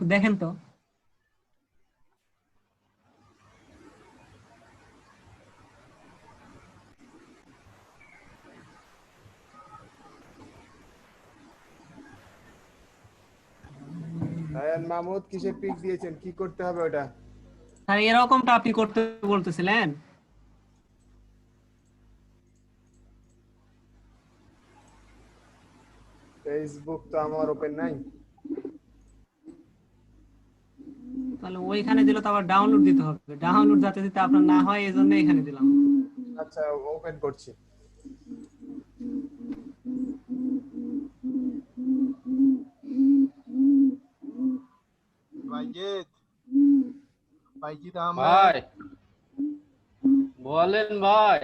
একটু দেখেন তো। রায়ান মাহমুদ কিসের পিক দিয়েছেন, কি করতে হবে ওটা? স্যার এরকমটা আপনি করতে বলতেছিলেন? ফেসবুক তো আমার ওপেন নাই। তাহলে ওইখানে দিলে তো আবার ডাউনলোড দিতে হবে, ডাউনলোড যাতে দিতে আপনার না হয় এই জন্য এখানে দিলাম। আচ্ছা, ওপেন করছি। বাইজিৎ বাইজিৎ আহমেদ ভাই বলেন ভাই।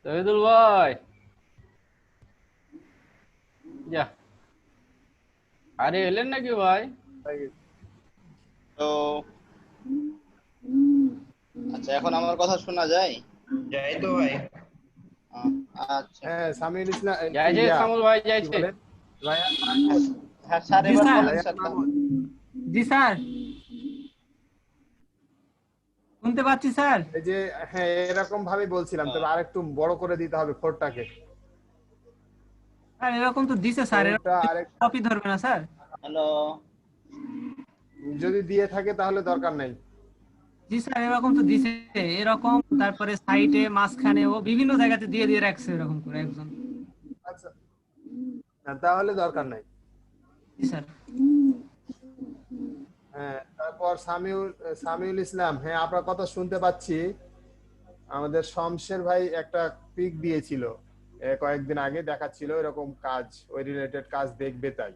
শহীদুল ভাই, যা আরে এলেন নাকি ভাই? তো আচ্ছা, এখন আমার কথা শোনা যায়? যাই তো ভাই। আচ্ছা, হ্যাঁ, সামিউল ইসলাম যাইছে সামুল ভাই, কি যাইছে। বলেন? রায়ান হ্যাঁ স্যার, জি এবার স্যার। বলেন রায়ান স্যার। মাহমুদ, জি স্যার, শুনতে পাচ্ছি স্যার। এই যে হ্যাঁ এরকম ভাবে বলছিলাম, তবে আরেকটু বড় করে দিতে হবে ফোরটাকে। স্যার এরকম তো দিছে স্যার, ফোরটা আরেক কপি ধরবে না স্যার? হ্যালো, যদি দিয়ে থাকে তাহলে দরকার নাই। জি স্যার এরকম তো দিছে, এরকম তারপরে সাইটে মাঝখানে ও বিভিন্ন জায়গাতে দিয়ে দিয়ে রাখছে এরকম করে একজন। আচ্ছা, না, তাহলে দরকার নাই। জি স্যার। হ্যাঁ, তারপর সামিউল ইসলাম, হ্যাঁ আপনার কথা শুনতে পাচ্ছি। আমাদের শমশের ভাই একটা পিক দিয়েছিল কয়েকদিন আগে, দেখাচ্ছিল এরকম কাজ, ওই রিলেটেড কাজ দেখবে তাই।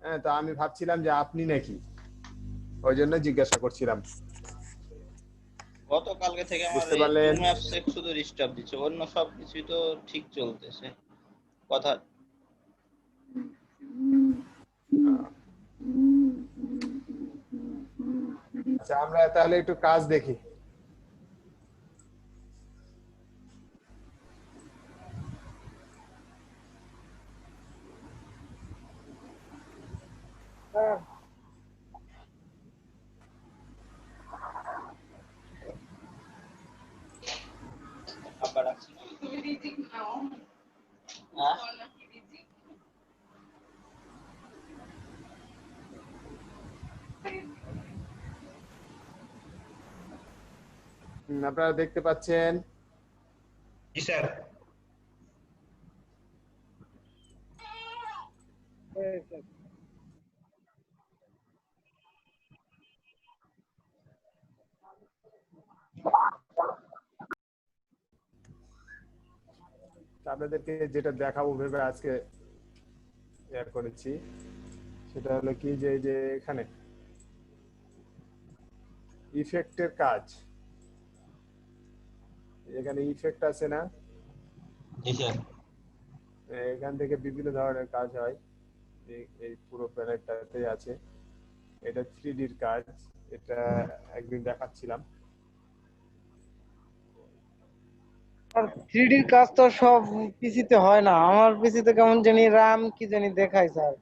হ্যাঁ, তো আমি ভাবছিলাম যে আপনি নাকি, ওই জন্য জিজ্ঞাসা করছিলাম। গতকালকে থেকে আমার বুঝতে এই পারলেন? জুম অ্যাপস শুধু ডিস্টার্ব দিচ্ছে, অন্য সব কিছুই তো ঠিক চলতেছে। কথা আচ্ছা, আমরা তাহলে একটু কাজ দেখি। আবার আছে। হ্যাঁ? আপনারা দেখতে পাচ্ছেন? জি স্যার। আপনাদেরকে যেটা দেখাবো ভেবে আজকে করেছি, সেটা হলো কি, যে এই যে এখানে ইফেক্টের কাজ, এখানে ইফেক্ট আছে না? জি স্যার। এখান থেকে বিভিন্ন ধরনের কাজ হয়, এই পুরো প্যানেলটাতে আছে। এটা 3D কাজ, এটা একদিন দেখাচ্ছিলাম। আর 3D কাজ তো সব পিসিতে হয় না, আমার পিসিতে কেমন জানি রাম কি জানি দেখায় স্যার।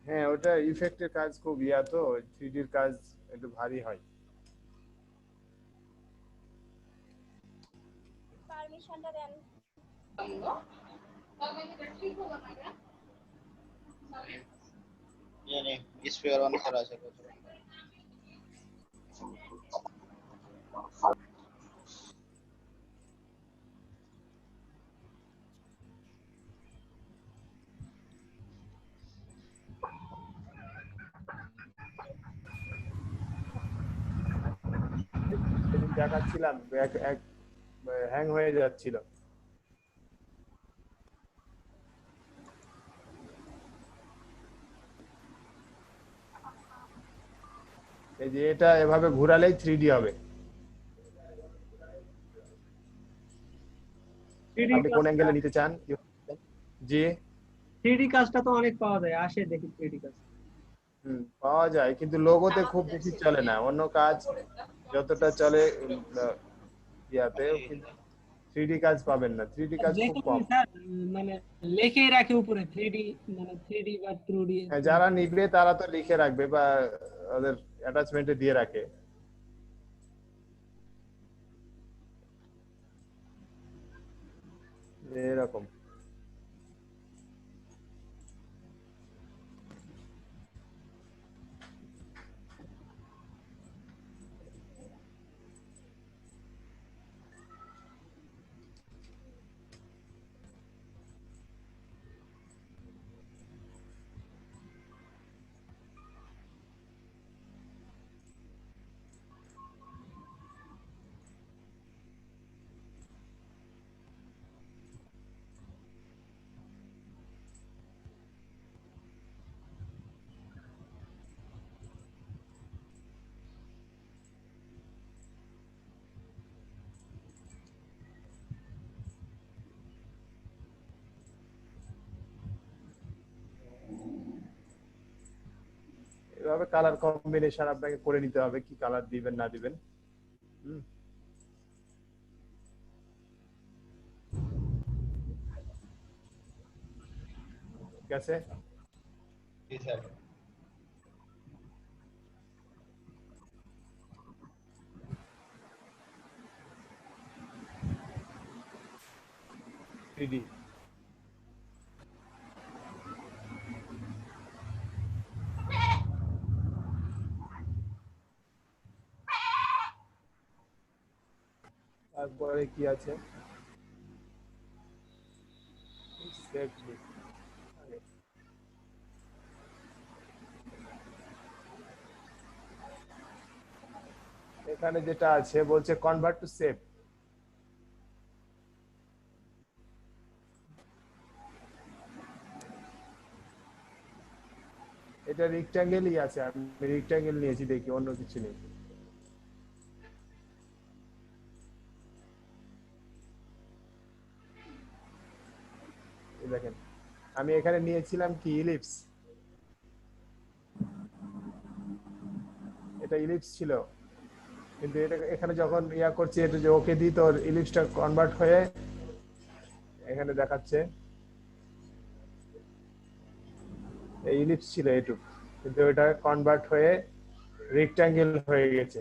হ্যাঁ, ওটা ইফেক্টের কাজ খুব তো 3D কাজ একটু ভারী হয়। পারমিশনটা দেন। জানি স্পিয়ার অন করা আছে। দেখাচ্ছিলাম, এক হ্যাং হয়ে যাচ্ছিল। এই যে এটা এভাবে ঘোরালেই 3D হবে। আপনি কোন অ্যাঙ্গেলে নিতে চান? জি, 3D কাজটা তো অনেক পাওয়া যায়, আসে দেখি 3D কাজ। পাওয়া যায়, কিন্তু লোগোতে খুব বেশি চলে না। অন্য কাজ যতটা চলে ইয়াতে, কিন্তু 3D কাজ পাবেন না, 3D কাজ খুব যেকোনো কম। স্যার মানে লিখেই রাখে উপরে 3D, মানে 3D বা 2D। হ্যাঁ, যারা নিবে তারা তো লিখে রাখবে বা ওদের অ্যাটাচমেন্টে দিয়ে রাখে। এরকম এভাবে কালার কম্বিনেশন আপনাকে করে নিতে হবে, কি কালার দিবেন না দিবেন। হুম, ঠিক আছে। জি স্যার। থ্রিডি তারপরে কি আছে, সেফলি এখানে যেটা আছে বলছে কনভার্ট টু সেভ। এটা রেক্টাঙ্গেলই আছে, আমি রেক্টাঙ্গেল নিয়েছি, দেখি অন্য কিছু নেই। এই দেখেন আমি এখানে নিয়েছিলাম কি ইলিপস, এটা ইলিপস ছিল, কিন্তু এটা এখানে যখন ইয়া করছি এটা যে ওকে দিই তো ইলিপসটা কনভার্ট হয়ে এখানে দেখাচ্ছে এই ইলিপস ছিল এটুক, কিন্তু এটা কনভার্ট হয়ে রেক্টাঙ্গেল হয়ে গেছে।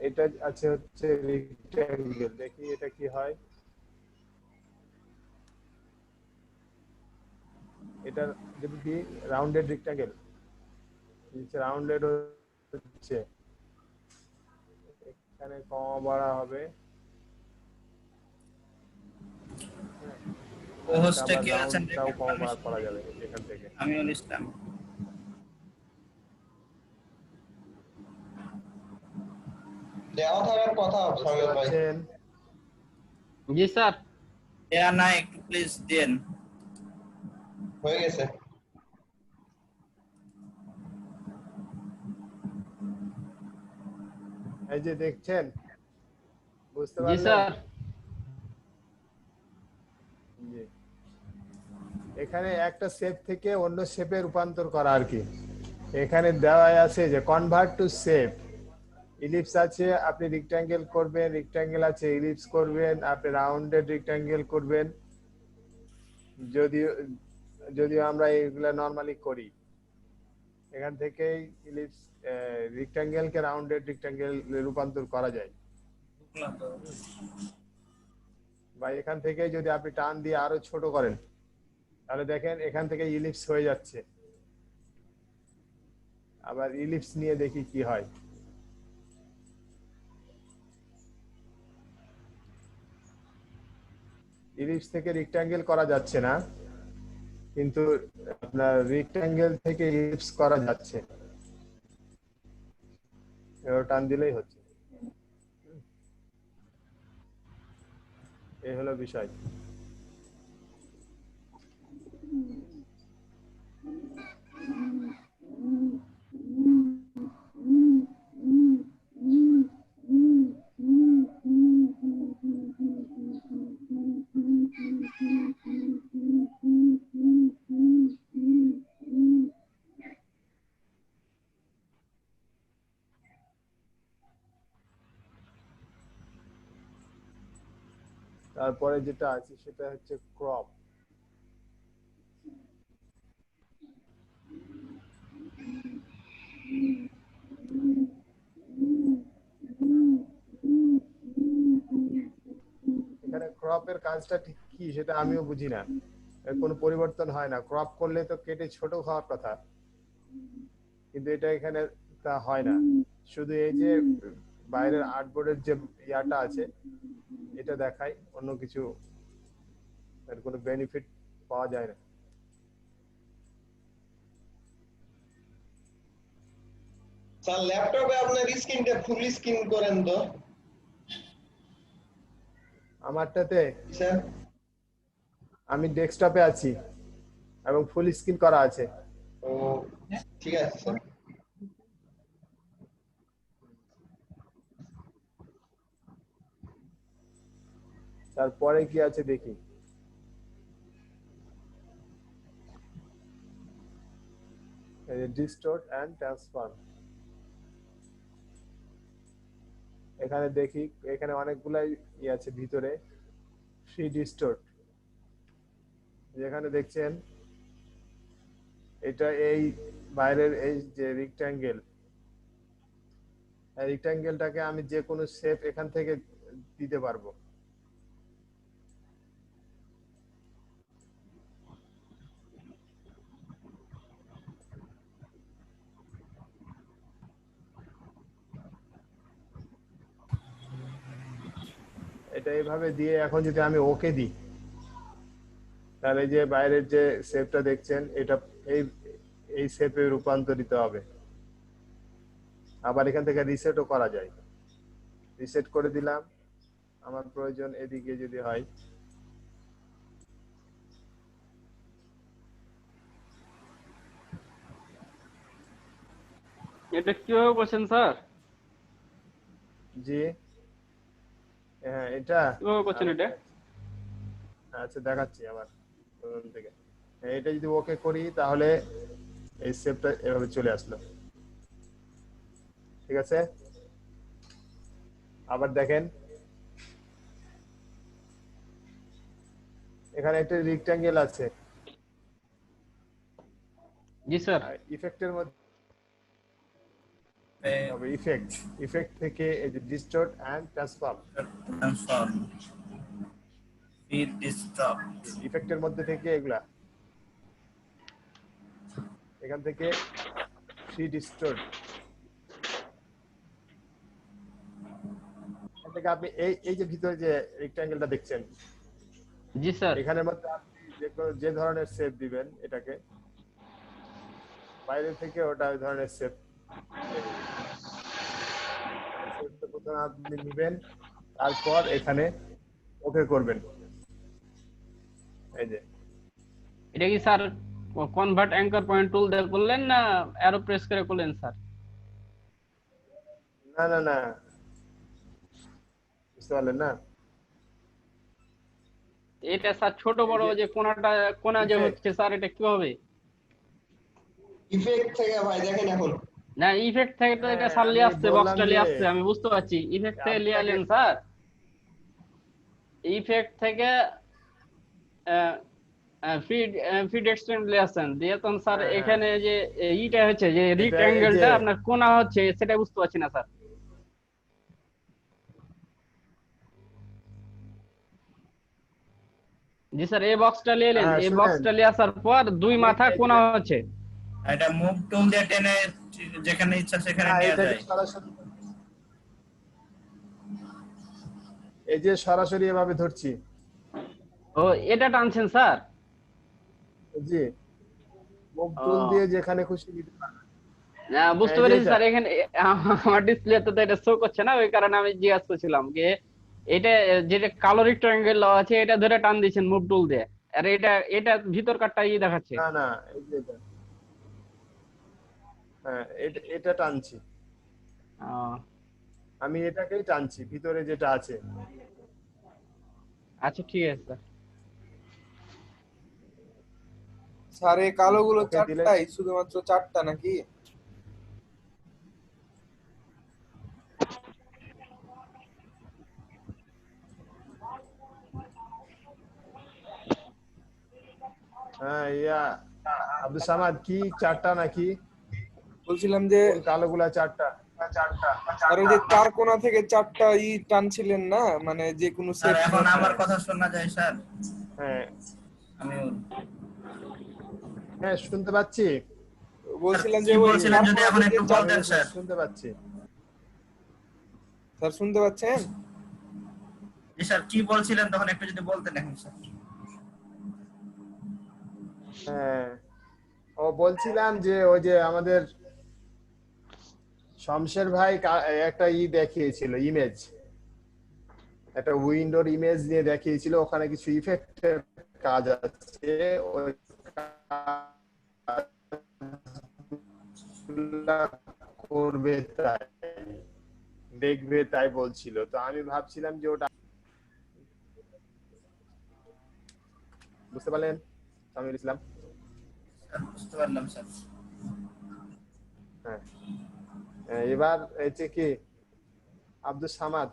এটা আছে হচ্ছে রেক্টাঙ্গেল, দেখি এটা কি হয়। এটা যদি কি রাউন্ডেড রেক্টাঙ্গেল, রাউন্ডেড হচ্ছে এখানে কমা বাড়া হবে, হোস্টে আবার কে আছেন রাউন্ডটাও দেখেন, কমা বাড়া পারমিশন করা যাবে এখান থেকে। আমিনুল ইসলাম। দেওয়া থাকার কথা বুঝতে সামিল ভাই। পারছেন? জি স্যার। দেয়া নাই, একটু প্লিজ দেন। হয়ে গেছে। এই যে দেখছেন, বুঝতে জি পারলেন? স্যার। জি। এখানে একটা শেপ থেকে অন্য শেপে রূপান্তর করা আর কি। এখানে দেওয়া আছে যে কনভার্ট টু শেপ, ইলিপস আছে আপনি রেক্টাঙ্গেল করবেন, রেক্টাঙ্গেল আছে ইলিপস করবেন, আপনি রাউন্ডেড রেক্টাঙ্গেল করবেন। যদিও যদিও আমরা এগুলা নরমালি করি, এখান থেকেই ইলিপস রেক্টাঙ্গেলকে রাউন্ডেড রেক্টাঙ্গেল রূপান্তর করা যায়। বা এখান থেকে যদি আপনি টান দিয়ে আরো ছোট করেন তাহলে দেখেন এখান থেকে ইলিপস হয়ে যাচ্ছে। আবার ইলিপস নিয়ে দেখি কি হয়। ইলিপস থেকে রেক্টাঙ্গেল করা যাচ্ছে না, কিন্তু আপনার রেক্টাঙ্গেল থেকে ইলিপস করা যাচ্ছে, এবার টান দিলেই হচ্ছে। এই হলো বিষয়। তারপরে যেটা আছে সেটা হচ্ছে ক্রপ। এখানে ক্রপের কাজটা ঠিক কি সেটা আমিও বুঝি না, এর কোনো পরিবর্তন হয় না। ক্রপ করলে তো কেটে ছোট হওয়ার কথা, কিন্তু এটা এখানে তা হয় না। শুধু এই যে বাইরের আর্টবোর্ডের যে ইয়াটা আছে এটা দেখায়, অন্য কিছু এর কোনো বেনিফিট পাওয়া যায় না। স্যার ল্যাপটপে আপনার স্ক্রিনটা ফুল স্ক্রিন করেন তো আমারটাতে স্যার। আমি ডেস্কটপে আছি এবং ফুল স্ক্রিন করা আছে। ও ঠিক আছে স্যার। তারপরে কি আছে দেখি। ডিস্টোর্ট এন্ড ট্রান্সফর্ম, এখানে দেখি এখানে অনেকগুলাই ই আছে ভিতরে। ফ্রি ডিস্টোর্ট, যেখানে দেখছেন এটা এই বাইরের এই যে রেক্ট্যাঙ্গেল, এই রেক্ট্যাঙ্গেলটাকে আমি যে কোনো শেপ এখান থেকে দিতে পারবো। এটা এইভাবে দিয়ে এখন যদি আমি ওকে দিই, তাহলে যে বাইরের যে শেপটা দেখছেন এটা এই এই শেপে রূপান্তরিত হবে। আবার এখান থেকে রিসেটও করা যায়। রিসেট করে দিলাম, আমার প্রয়োজন এদিকে যদি হয়। এটা কিভাবে করছেন স্যার? জি হ্যাঁ, এটা কিভাবে করছেন এটা? আচ্ছা দেখাচ্ছি আবার প্রথম থেকে। এটা যদি ওকে করি তাহলে এই শেপটা এভাবে চলে আসলো, ঠিক আছে। আবার দেখেন এখানে একটা রেক্ট্যাঙ্গেল আছে। জি স্যার। ইফেক্টের মধ্যে হবে ইফেক্ট, ইফেক্ট থেকে এই যে distort and transform, transform feed distort, ইফেক্টের মধ্যে থেকে এগুলা, এখান থেকে ফ্রি ডিস্টর্ট, এখান থেকে আপনি এই এই যে ভিতরে যে রেক্ট্যাঙ্গেলটা দেখছেন, জি স্যার। এখানের মধ্যে আপনি যে ধরনের শেপ দিবেন এটাকে, বাইরে থেকে ওটা ওই ধরনের শেপ প্রথমে আপনি নিবেন, তারপর এখানে ওকে করবেন। এই যে এটা কি sir convert anchor point tool দিয়ে করলেন না অ্যারো প্রেস করে করলেন স্যার? না না না, বুঝতে পারলেন না? এটা স্যার ছোট বড় যে কোনা যে হচ্ছে স্যার, এটা কিভাবে? ইফেক্ট থেকে ভাই দেখেন এখন। না ইফেক্ট থেকে তো এটা স্যার লিয়ে আসছে, বক্সটা লিয়ে আসছে, আমি বুঝতে পারছি। ইফেক্ট থেকে লিয়ে আলেন স্যার, ইফেক্ট থেকে ফিড এক্সটেন্ড লিয়ে আসছেন দিয়ে তখন স্যার এখানে যে ইটা হচ্ছে যে রেক্ট্যাঙ্গেলটা আপনার কোনা হচ্ছে সেটা বুঝতে পারছি না স্যার। জি স্যার, এই বক্সটা নিয়ে এলেন, এই বক্সটা নিয়ে আসার পর দুই মাথা কোনা হচ্ছে। এটা মুভ টুল দিয়ে টেনে যেখানে ইচ্ছা সেখানে নিয়ে যায়। এই যে সরাসরি এভাবে ধরছি। ও এটা টানছেন স্যার? জি, মুভ টুল দিয়ে যেখানে খুশি নিতে পারবেন। না বুঝতে পেরেছি স্যার, এখানে আমার ডিসপ্লেতে তো এটা শো করছে না, ওই কারণে আমি জিজ্ঞাসা করছিলাম যে এটা যেটা কালো রেক্ট্যাঙ্গেল আছে এটা ধরে টান দিয়েছেন মুভ টুল দিয়ে, আর এটা এটা ভিতর কাটটা ই দেখাচ্ছে। না না, এই যে এটা, হ্যাঁ এটা টানছি, আমি এটাকেই টানছি ভিতরে যেটা আছে। আচ্ছা ঠিক আছে স্যার। স্যার এই কালোগুলো চারটাই, শুধুমাত্র চারটা নাকি? হ্যাঁ ইয়া আব্দুল সামাদ কি চারটা নাকি বলছিলাম যে কোন কালোগুলা চারটা? আর ওই যে চার কোণা থেকে চারটা টানছিলেন না, মানে যে কোনো স্যার সেট। এখন আমার কথা শোনা যায় স্যার? হ্যাঁ আমি হ্যাঁ শুনতে পাচ্ছি। বলছিলাম যে কি ওই বলছিলেন চার যদি কোণা এখন থেকে একটু বলতেন স্যার? শুনতে পাচ্ছি। স্যার শুনতে পাচ্ছেন? জি স্যার, কি বলছিলেন তখন একটু যদি বলতেন এখন স্যার। হ্যাঁ ও বলছিলাম যে ওই যে আমাদের শমশের ভাই একটা দেখিয়েছিল ইমেজ, একটা উইন্ডোর ইমেজ নিয়ে দেখিয়েছিল, ওখানে কিছু ইফেক্টের কাজ আছে, ওই কাজগুলা করবে তাই দেখবে তাই বলছিল। তো আমি ভাবছিলাম যে ওটা বুঝতে পারলেন সামিউল ইসলাম? বুঝতে পারলাম স্যার। হ্যাঁ এবার হচ্ছে কি আব্দুল সামাদ,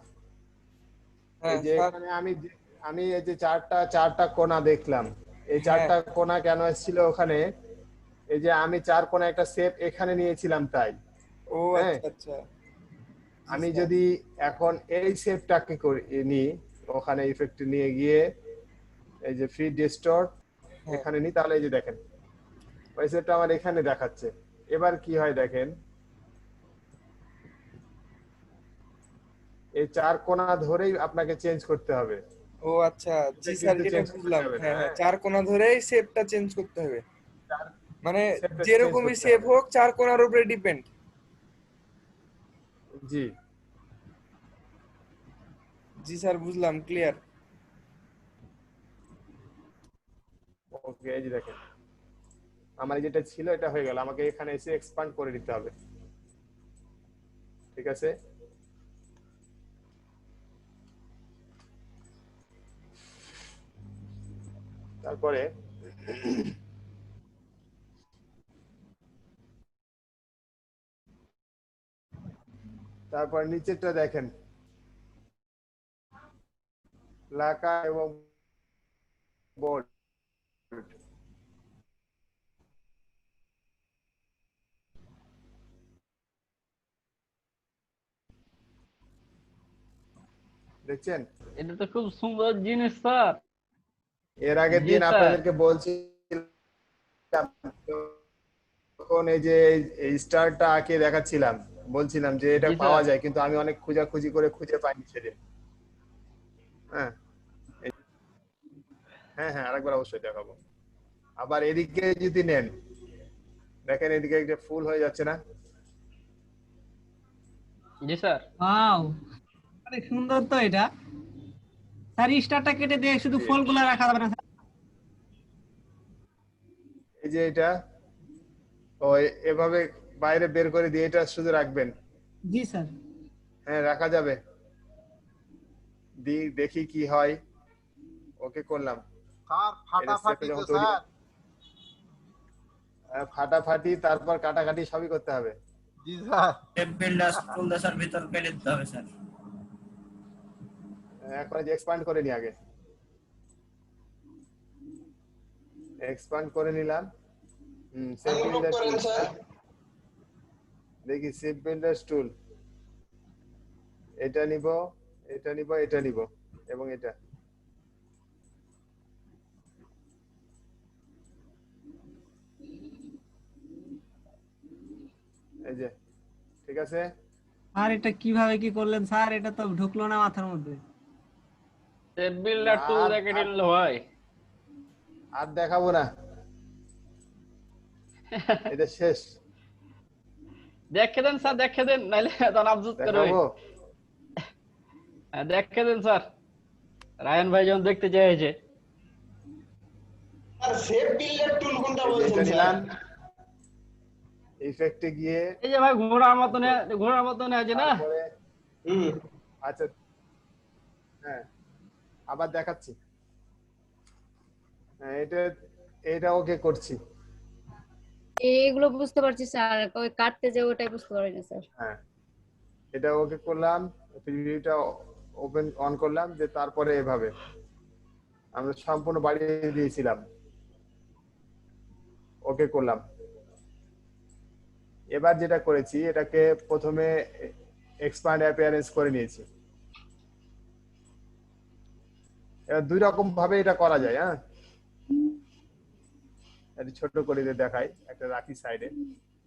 এই যে এখানে আমি এই যে চারটা কোণা দেখলাম, এই চারটা কোণা কেন এসেছিল ওখানে? এই যে আমি চার কোণা একটা শেপ এখানে নিয়েছিলাম তাই। ও হ্যাঁ আচ্ছা আচ্ছা। আমি যদি এখন এই শেপটাকে নি, ওখানে ইফেক্ট নিয়ে গিয়ে এই যে ফ্রি ডিস্টর্ট এখানে নি, তাহলে এই যে দেখেন ওই শেপটা আমার এখানে দেখাচ্ছে। এবার কি হয় দেখেন, এই চার কোণা ধরেই আপনাকে চেঞ্জ করতে হবে। ও আচ্ছা, জি স্যার এটা বুঝলাম। হ্যাঁ হ্যাঁ, চার কোণা ধরেই শেপটা চেঞ্জ করতে হবে, মানে যেরকমই শেপ হোক চার কোণার উপরে ডিপেন্ড। জি জি স্যার বুঝলাম, ক্লিয়ার। ওকে এই যে দেখেন আমার যেটা ছিল এটা হয়ে গেল, আমাকে এখানে এসে এক্সপান্ড করে দিতে হবে। ঠিক আছে, তারপরে নিচেরটা দেখেন, লাকা এবং বোর্ড। দেখছেন? এটা তো খুব সুন্দর জিনিস স্যার। এর আগের দিন আপনাদেরকে বলছিলাম তখন এই যে এই স্টারটা আঁকে দেখাচ্ছিলাম, বলছিলাম যে এটা পাওয়া যায়, কিন্তু আমি অনেক খোঁজাখুঁজি করে খুঁজে পাইনি সেদিন। হ্যাঁ হ্যাঁ হ্যাঁ আরেকবার অবশ্যই দেখাবো। আবার এদিকে যদি নেন, দেখেন এদিকে একটা ফুল হয়ে যাচ্ছে না? জি স্যার। ওয়াও, অনেক সুন্দর তো এটা স্যার। স্টারটা কেটে দিয়ে শুধু ফুলগুলো রাখা যাবে না স্যার? এই যে এটা ও এভাবে বাইরে বের করে দিয়ে এটা শুধু রাখবেন। জি স্যার। হ্যাঁ রাখা যাবে, দেখি কি হয়। ওকে করলাম। স্যার ফাটাফাটি তো স্যার। ফাটাফাটি তারপর কাটাকাটি সবই করতে হবে। জি স্যার। টেপ বিল্ডার টুল দাসার ভিতর পেলে দিতে হবে স্যার। এখন যে এক্সপ্যান্ড করে নি, আগে এক্সপ্যান্ড করে নিলাম। সেভ বিল্ডার টুল, দেখি সেভ বিল্ডার টুল, এটা নিব, এটা নিব, এটা নিব এবং এটা। এই যে ঠিক আছে। আর এটা কিভাবে কি করলেন স্যার? এটা তো ঢুকলো না মাথার মধ্যে। সেট বিল্ডার টুল দেখে নিল ভাই। আর দেখাবো না, এটা শেষ। দেখে দেন স্যার, দেখে দেন, নাইলে তখন আফসোস করবে। দেখে দেন স্যার, রায়হান ভাই যখন দেখতে চাইছে। আর সেভ বিল্ডার টুল কোনটা বলছেন স্যার? ইফেক্টে গিয়ে এই যে ভাই ঘোড়ার মতন আছে না? আচ্ছা হ্যাঁ আবার দেখাচ্ছি। হ্যাঁ এটা ওকে করছি। এগুলো বুঝতে পারছি স্যার, ওই কাটতে যে ওটাই বুঝতে পারি না স্যার। হ্যাঁ এটা ওকে করলাম, প্রিভিউটা ওপেন অন করলাম, যে তারপরে এভাবে আমরা সম্পূর্ণ বাড়িয়ে দিয়েছিলাম। ওকে করলাম। এবার যেটা করেছি এটাকে প্রথমে এক্সপ্যান্ড অ্যাপিয়ারেন্স করে নিয়েছি। এবার দুই রকম ভাবে এটা করা যায়। হ্যাঁ, এটা ছোট করে দিয়ে দেখাই, একটা রাখি সাইডে।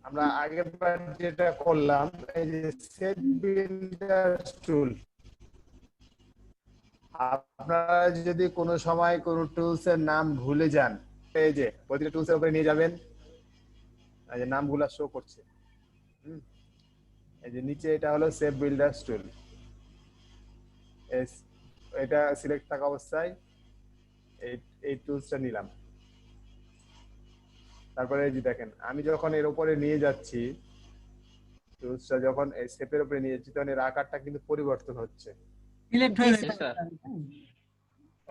আমরা আগের বার যেটা করলাম এই যে সেট বিল্ডার টুল, আপনারা যদি কোনো সময় কোনো টুলস এর নাম ভুলে যান, এই যে প্রতিটা টুলস এর উপরে নিয়ে যাবেন, এই যে নামগুলো শো করছে। এই যে নিচে এটা হলো সেভ বিল্ডার টুল, এটা সিলেক্ট থাকা অবস্থায় এই টুলসটা নিলাম। তারপরে এই যে দেখেন আমি যখন এর উপরে নিয়ে যাচ্ছি, টুলসটা যখন এই শেপের উপরে নিয়ে যাচ্ছি, তখন এর আকারটা কিন্তু পরিবর্তন হচ্ছে। সিলেক্ট হয়ে জি স্যার।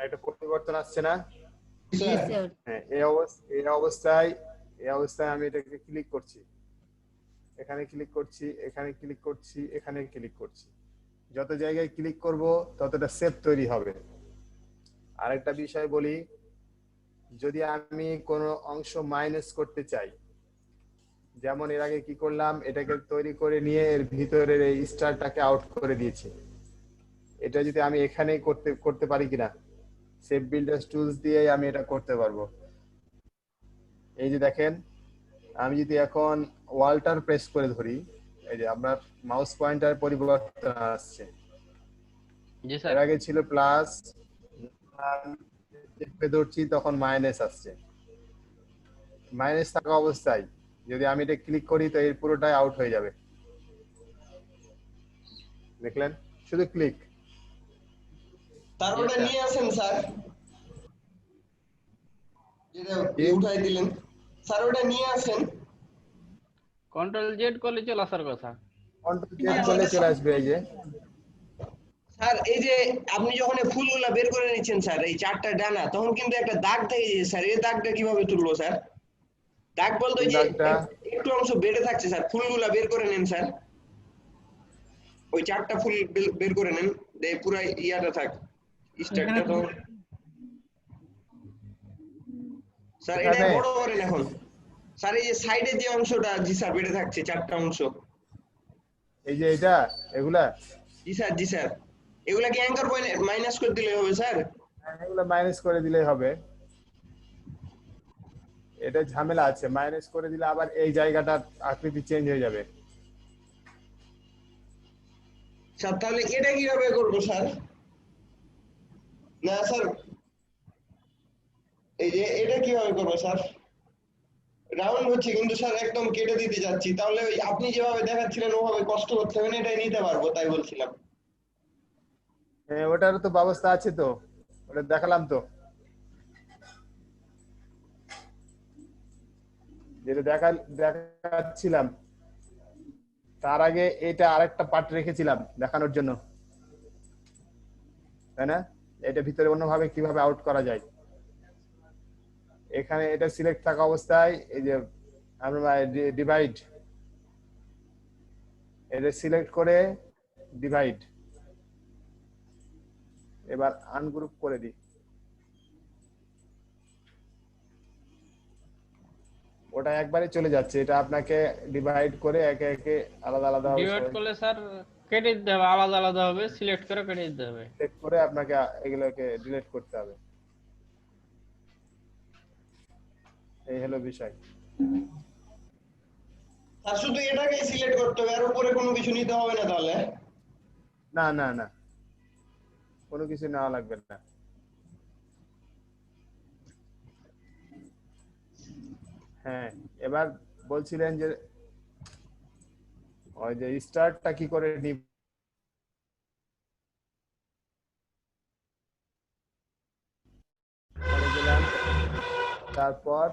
একটা পরিবর্তন আসছে না? জি স্যার। হ্যাঁ, এই অবস্থায় আমি এটাকে ক্লিক করছি, এখানে ক্লিক করছি, এখানে ক্লিক করছি, এখানে ক্লিক করছি। যত জায়গায় ক্লিক করব ততটা শেপ তৈরি হবে। আরেকটা বিষয় বলি, যদি আমি কোনো অংশ মাইনাস করতে চাই, যেমন এর আগে কি করলাম, এটাকে তৈরি করে নিয়ে এর ভিতরের এই স্টারটাকে আউট করে দিয়েছি। এটা যদি আমি এখানেই করতে পারি কিনা, সেভ বিল্ডার্স টুলস দিয়ে আমি এটা করতে পারবো। এই যে দেখেন, আমি যদি এখন ওয়াল্টার প্রেস করে ধরি, এই যে আপনার মাউস পয়েন্টার পরিবর্তন আসছে। জি এর স্যার। আগে ছিল প্লাস, চেপে ধরছি তখন মাইনাস আসছে। মাইনাস থাকা অবস্থায় যদি আমি এটা ক্লিক করি তো এর পুরোটাই আউট হয়ে যাবে। দেখলেন, শুধু ক্লিক। তার ওটা নিয়ে আসেন স্যার, যেটা উঠাই দিলেন স্যার, ওটা নিয়ে আসেন। কন্ট্রোল জেড করলে চলে আসার কথা। কন্ট্রোল জেড করলে চলে আসবে। এই যে স্যার, এই যে আপনি যখন এই ফুলগুলা বের করে নিচ্ছেন স্যার, এই চারটা ডানা, তখন কিন্তু একটা দাগ থেকে যায় স্যার। এই দাগটা কিভাবে তুলবো স্যার? দাগ বলতে ওই যে দাগটা একটু অংশ বেড়ে থাকছে স্যার, ফুলগুলা বের করে নেন স্যার। ওই চারটা ফুল বের করে নেন, পুরো ইয়াটা থাক, স্টারটা। তো স্যার এটা এখানে বড় করেন এখন স্যার। এই যে সাইডে যে অংশটা, জি স্যার, বেড়ে থাকছে চারটা অংশ। এই যে এটা, এগুলা, জি স্যার, জি স্যার। এগুলা কি অ্যাঙ্কার পয়েন্ট মাইনাস করে দিলে হবে স্যার? এগুলা মাইনাস করে দিলেই হবে। এটা ঝামেলা আছে, মাইনাস করে দিলে আবার এই জায়গাটার আকৃতি চেঞ্জ হয়ে যাবে। স্যার তাহলে এটা কিভাবে করবো স্যার? না স্যার, এই যে এটা কিভাবে করবো স্যার? রাউন্ড হচ্ছে কিন্তু স্যার একদম কেটে দিতে যাচ্ছি, তাহলে ওই আপনি যেভাবে দেখাচ্ছিলেন ওভাবে কষ্ট করতে হবে না, এটাই নিতে পারবো, তাই বলছিলাম। হ্যাঁ, ওটার তো ব্যবস্থা আছে, তো ওটা দেখালাম তো, যেটা দেখাচ্ছিলাম। তার আগে এটা আরেকটা পার্ট রেখেছিলাম দেখানোর জন্য, তাই না? এটা ভিতরে অন্যভাবে কিভাবে আউট করা যায়। এখানে এটা সিলেক্ট থাকা অবস্থায় এই যে আমরা ডিভাইড, এটা সিলেক্ট করে ডিভাইড, এবার আনগ্রুপ করে দিই। ওটা একবারে চলে যাচ্ছে, এটা আপনাকে ডিভাইড করে একে একে আলাদা আলাদা ডিভাইড করলে স্যার কেটে দিতে হবে, আলাদা আলাদা হবে, সিলেক্ট করে কেটে দিতে হবে। সিলেক্ট করে আপনাকে এগুলোকে ডিলিট করতে হবে। এই হলো বিষয়। আর শুধু এটাকে সিলেক্ট করতে হবে, আর উপরে কোনো কিছু নিতে হবে না তাহলে? না না না, কোনো কিছু নেওয়া লাগবে না। হ্যাঁ, এবার বলছিলেন যে ওই যে স্টার্টটা কি করে নিব। গেলাম, তারপর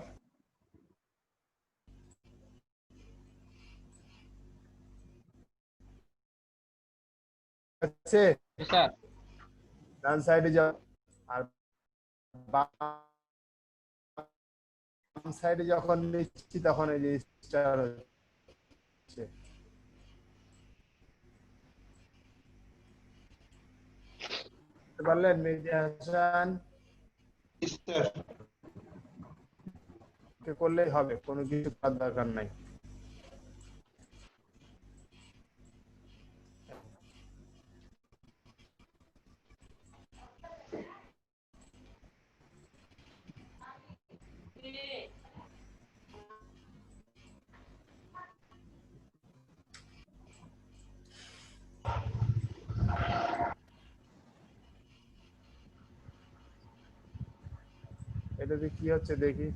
আছে স্যার ডান সাইডে যাও, আর বাম সাইডে যখন নিচ্ছি তখন এই যে স্টার হচ্ছে। বুঝতে পারলেন মেহেদী হাসান? করলেই হবে, কোনো কিছু করার দরকার নাই। এটাতে কি হচ্ছে দেখি,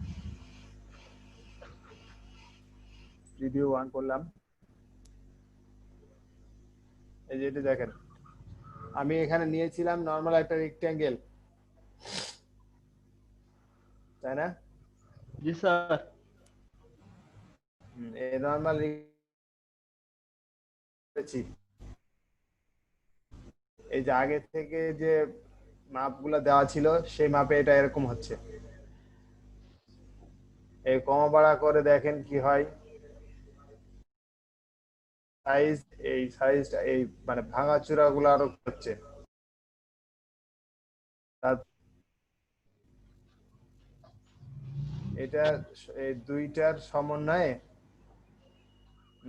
ভিডিও অন করলাম, এই যে এটা দেখেন, আমি এখানে নিয়েছিলাম নর্মাল একটা রেক্ট্যাঙ্গেল, তাই না? জি স্যার। এই নর্মাল এই যে আগে থেকে যে মাপগুলো দেওয়া ছিল সেই মাপে এটা এরকম হচ্ছে। এই কমা বাড়া করে দেখেন কি হয়, সাইজ, এই সাইজটা এই মানে ভাঙাচোরা গুলো আরো হচ্ছে। এটা এই দুইটার সমন্বয়ে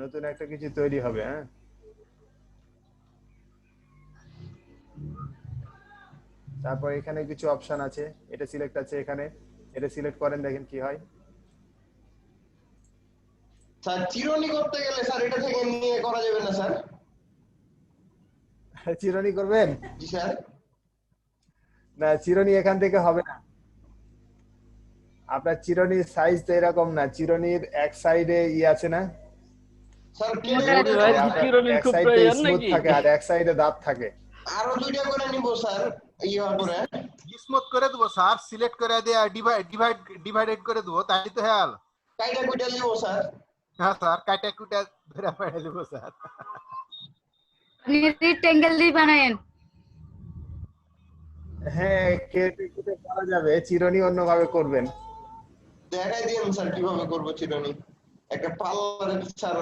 নতুন একটা কিছু তৈরি হবে। হ্যাঁ, তারপর এখানে কিছু অপশন আছে, এটা সিলেক্ট আছে এখানে, এটা সিলেক্ট করেন, দেখেন কি হয়। স্যার চিরুনি করতে গেলে স্যার এটা থেকে নিয়ে করা যাবে না স্যার? চিরুনি করবেন? জি স্যার। না, চিরুনি এখান থেকে হবে না। আপনার চিরুনির সাইজ তো এরকম না, চিরুনির এক সাইডে আছে না, স্যার এক সাইডে স্মুথ থাকে আর এক সাইডে দাঁত থাকে। আরো দুইটা করে নিব স্যার, ইয়া করে স্মুথ করে দেবো স্যার, সিলেক্ট করে দিয়ে ডিভাইডেড করে দেবো, তাই তো হেয়াল। কাইটা কুইটা দিব স্যার। হ্যাঁ স্যার, কাটা কুটা ধরে পেড়ে দেবো স্যার। আপনি রেক্ট্যাঙ্গেল দিয়ে বানায়েন। হ্যাঁ, কেটে কেটে করা যাবে, চিরুনি অন্যভাবে করবেন। দেখাই দিন স্যার কিভাবে করব চিরুনি। একটা পার্লারে স্যার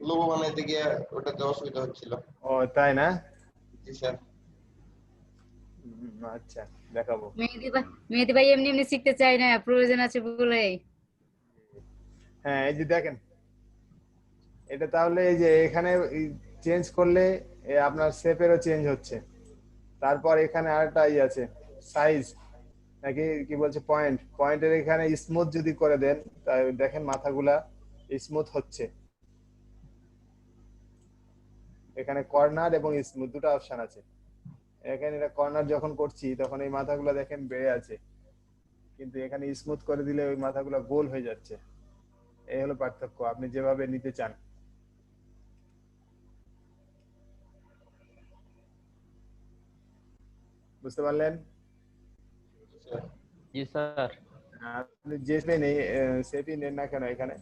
লোগো বানাইতে গিয়ে ওটাতে অসুবিধা হচ্ছিল। ও তাই না? জি স্যার। আচ্ছা, দেখাবো। মেহেদি ভাই এমনি এমনি শিখতে চাই না, প্রয়োজন আছে বলেই। হ্যাঁ, এই যে দেখেন, এটা তাহলে এই যে এখানে চেঞ্জ করলে আপনার শেপেরও চেঞ্জ হচ্ছে। তারপর এখানে আরেকটা আছে, সাইজ নাকি কি বলছে, পয়েন্টের এখানে স্মুথ যদি করে দেন, তাই দেখেন মাথাগুলা স্মুথ হচ্ছে। এখানে কর্নার এবং স্মুথ দুটো অপশন আছে। এখানে এটা কর্নার যখন করছি তখন এই মাথাগুলা দেখেন বেড়ে আছে, কিন্তু এখানে স্মুথ করে দিলে ওই মাথাগুলা গোল হয়ে যাচ্ছে। এই হলো পার্থক্য, আপনি যেভাবে নিতে চান। বুঝতে পারলেন? জি স্যার। আপনি যে সেপই নেন না কেন, এখানে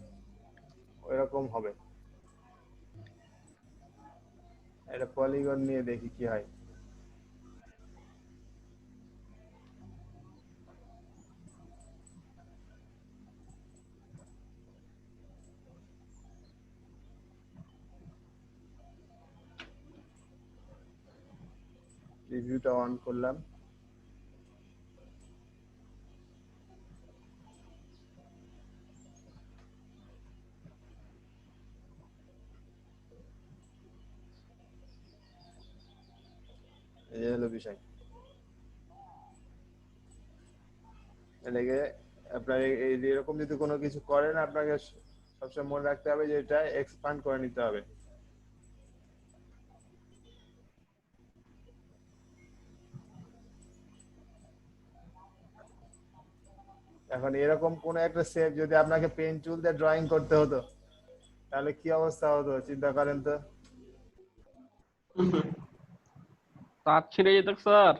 ওইরকম হবে। এটা পলিগন নিয়ে দেখি কি হয়। রিভিউটা অন করলাম, এই হলো বিষয়। এটাকে আপনার এরকম যদি কোনো কিছু করেন, আপনাকে সবসময় মনে রাখতে হবে যে এটা এক্সপান্ড করে নিতে হবে। এখন এরকম কোন একটা শেপ যদি আপনাকে পেন টুল দিয়ে ড্রয়িং করতে হতো, তাহলে কি অবস্থা হতো চিন্তা করেন তো। তার ছিঁড়ে যেত স্যার।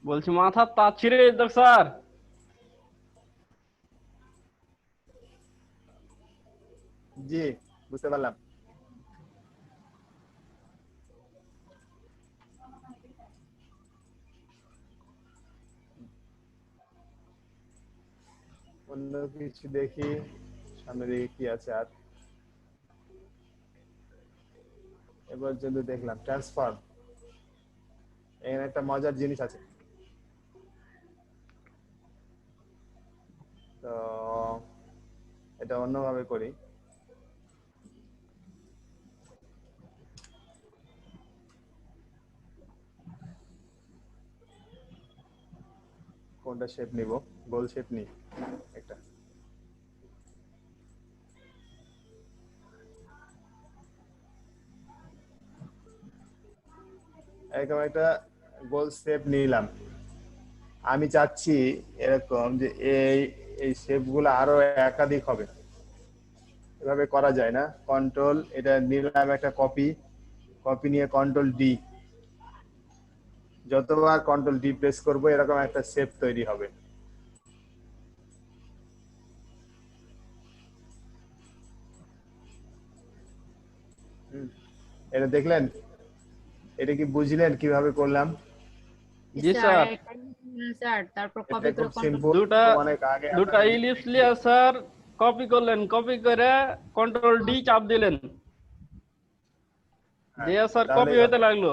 বলছি মাথার তার ছিঁড়ে যেত স্যার। জি, বুঝতে পারলাম। অন্য কিছু দেখি, সামনে দেখি কি আছে আর। এবার যদি দেখলাম ট্রান্সফর্ম, এখানে একটা মজার জিনিস আছে। তো এটা অন্যভাবে করি। কোনটা শেপ নিব? গোল শেপ নিই একটা। এরকম একটা গোল শেপ নিলাম। আমি চাচ্ছি এরকম যে এই শেপ গুলো আরো একাধিক হবে। এভাবে করা যায় না? কন্ট্রোল, এটা নিলাম একটা কপি নিয়ে কন্ট্রোল ডি, যতবার কন্ট্রোল ডি প্রেস করবো এরকম একটা শেপ তৈরি হবে। এটা দেখলেন? এটা কি বুঝলেন কিভাবে করলাম? জি স্যার স্যার। স্যার তারপর এটা কপি খুব করে সিম্পল, অনেক আগে দুটা আপনারা ইলিপস লিয়া স্যার কপি করলেন, কপি করে কন্ট্রোল ডি চাপ দিলেন, দিয়ে স্যার কপি তাহলেই হইতে হবে। লাগলো।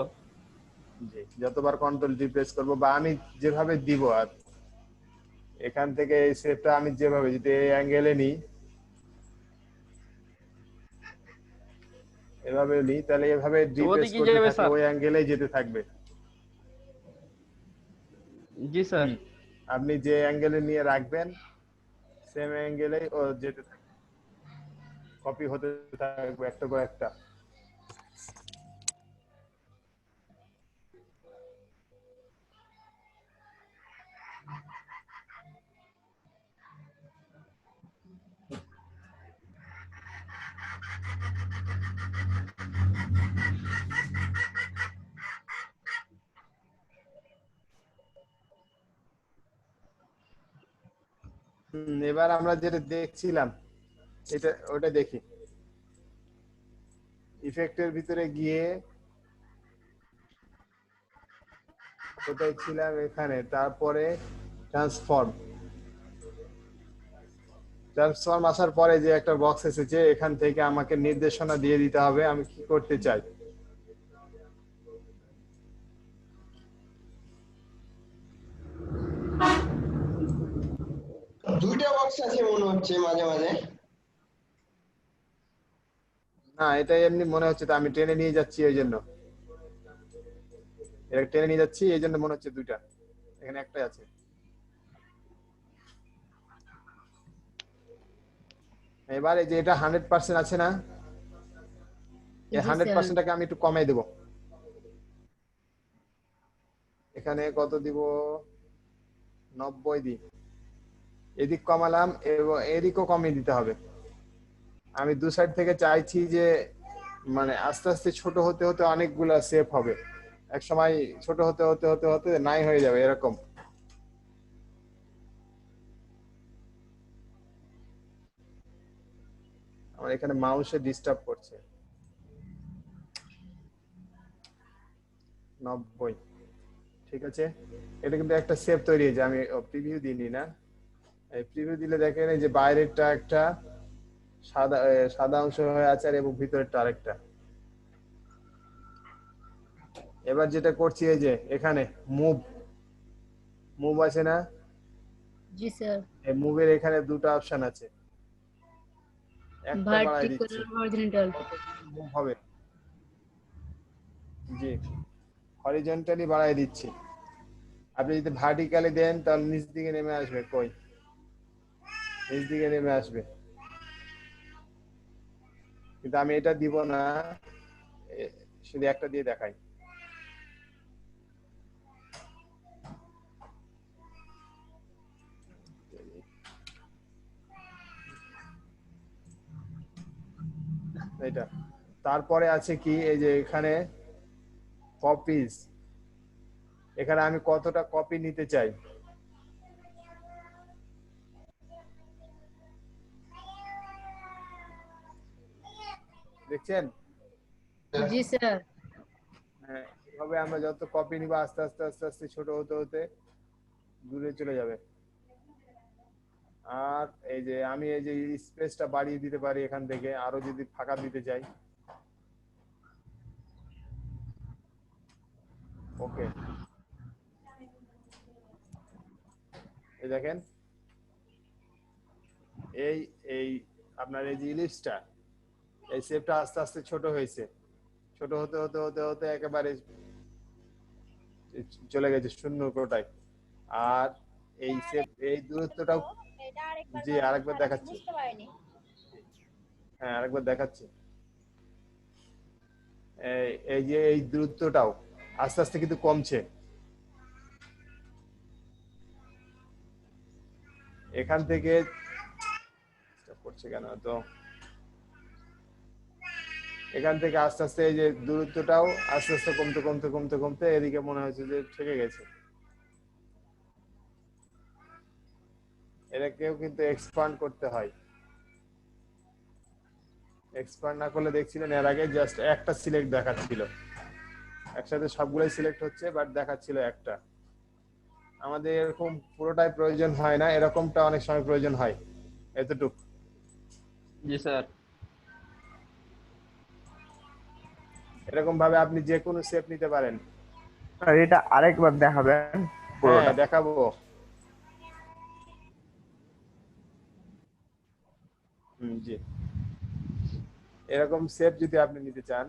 জি, যতবার কন্ট্রোল ডি প্রেস করবো বা আমি যেভাবে দিব, আর এখান থেকে এই শেপটা আমি যেভাবে যদি এই অ্যাঙ্গেলে নিই, এভাবে নিই, তাহলে এভাবে ডি তো প্রেস ওদিকে করতে যাবে থাকলে স্যার। ওই অ্যাঙ্গেলেই যেতে থাকবে। জি স্যার। আপনি যে অ্যাঙ্গেলে নিয়ে রাখবেন সেম অ্যাঙ্গেলেই ও যেতে থাকবে, কপি হতে থাকবে একটা পর একটা। এবার আমরা যেটা দেখছিলাম এটা ওটা দেখি। ইফেক্টের ভিতরে গিয়ে কোথায় ছিলাম? এখানে। তারপরে ট্রান্সফর্ম আসার পরে যে একটা বক্স এসেছে, এখান থেকে আমাকে নির্দেশনা দিয়ে দিতে হবে আমি কি করতে চাই। দুইটা বক্স আছে মনে হচ্ছে মাঝে মাঝে। না, এটা এমনি মনে হচ্ছে, তো আমি টেনে নিয়ে যাচ্ছি এই জন্য, এটা টেনে নিয়ে যাচ্ছি এই জন্য মনে হচ্ছে দুইটা, এখানে একটাই আছে। এবার এই যে এটা 100% আছে না, এই জি 100%টাকে আমি একটু কমাই দেব। এখানে কত দিব? 90 দিই। এদিক কমালাম এবং এদিকও কমিয়ে দিতে হবে। আমি দু সাইড থেকে চাইছি যে মানে আস্তে আস্তে ছোট হতে হতে অনেকগুলা শেপ হবে, এক সময় ছোট হতে হতে হতে হতে নাই হয়ে যাবে এরকম। আমার এখানে মাউসে ডিস্টার্ব করছে। 90, ঠিক আছে। এটা কিন্তু একটা শেপ তৈরি হয়েছে। আমি প্রিভিউ দিইনি না, এই প্রিভিউ দিলে দেখেন এই যে বাইরেরটা একটা সাদা সাদা অংশ হয়ে আছে আর এবং ভিতরেরটা আরেকটা। এবার যেটা করছি এই যে এখানে মুভ আছে না, জি স্যার। এই মুভের এখানে দুটো অপশন আছে, একটা বাড়াই ভার্টিক্যাল দিচ্ছি। হরিজন্টাল। মুভ হবে, জি, হরিজন্টালি বাড়াই দিচ্ছি। আপনি যদি ভার্টিক্যালি দেন তাহলে নিচ দিকে নেমে আসবে, কই নিচ দিকে নেমে আসবে, কিন্তু আমি এটা দিব না, শুধু একটা দিয়ে দেখাই। এটা তারপরে আছে কি, এই যে এখানে কপিজ, এখানে আমি কতটা কপি নিতে চাই। দেখছেন? জি স্যার। হ্যাঁ, এভাবে আমরা যত কপি নিব আস্তে আস্তে আস্তে আস্তে ছোট হতে হতে দূরে চলে যাবে। আর এই যে আমি এই যে স্পেসটা বাড়িয়ে দিতে পারি, এখান থেকে আরো যদি ফাঁকা দিতে চাই ওকে, এই দেখেন এই এই আপনার এই যে ইলিশটা, এই শেপটা আস্তে আস্তে ছোট হয়েছে, ছোট হতে হতে হতে হতে একেবারে চলে গেছে শূন্য কোটায়। আর এই শেপ, এই দূরত্বটাও, জি আরেকবার দেখাচ্ছি, হ্যাঁ আরেকবার দেখাচ্ছি। এই যে এই দূরত্বটাও আস্তে আস্তে কিন্তু কমছে। এখান থেকে করছে কেন তো, এখান থেকে আস্তে আস্তে এই যে দূরত্বটাও আস্তে আস্তে কমতে কমতে কমতে কমতে এদিকে মনে হচ্ছে যে থেকে গেছে। এটাকেও কিন্তু এক্সপান্ড করতে হয়। এক্সপান্ড না করলে দেখছিলেন এর আগে জাস্ট একটা সিলেক্ট দেখাচ্ছিল, একসাথে সবগুলোই সিলেক্ট হচ্ছে বাট দেখাচ্ছিল একটা। আমাদের এরকম পুরোটাই প্রয়োজন হয় না, এরকমটা অনেক সময় প্রয়োজন হয়, এতটুক। জি স্যার। এরকম ভাবে আপনি যে কোনো শেপ নিতে পারেন। আর এটা আরেকবার দেখাবেন হ্যাঁ পুরোটা? দেখাবো। জি, এরকম শেপ যদি আপনি নিতে চান,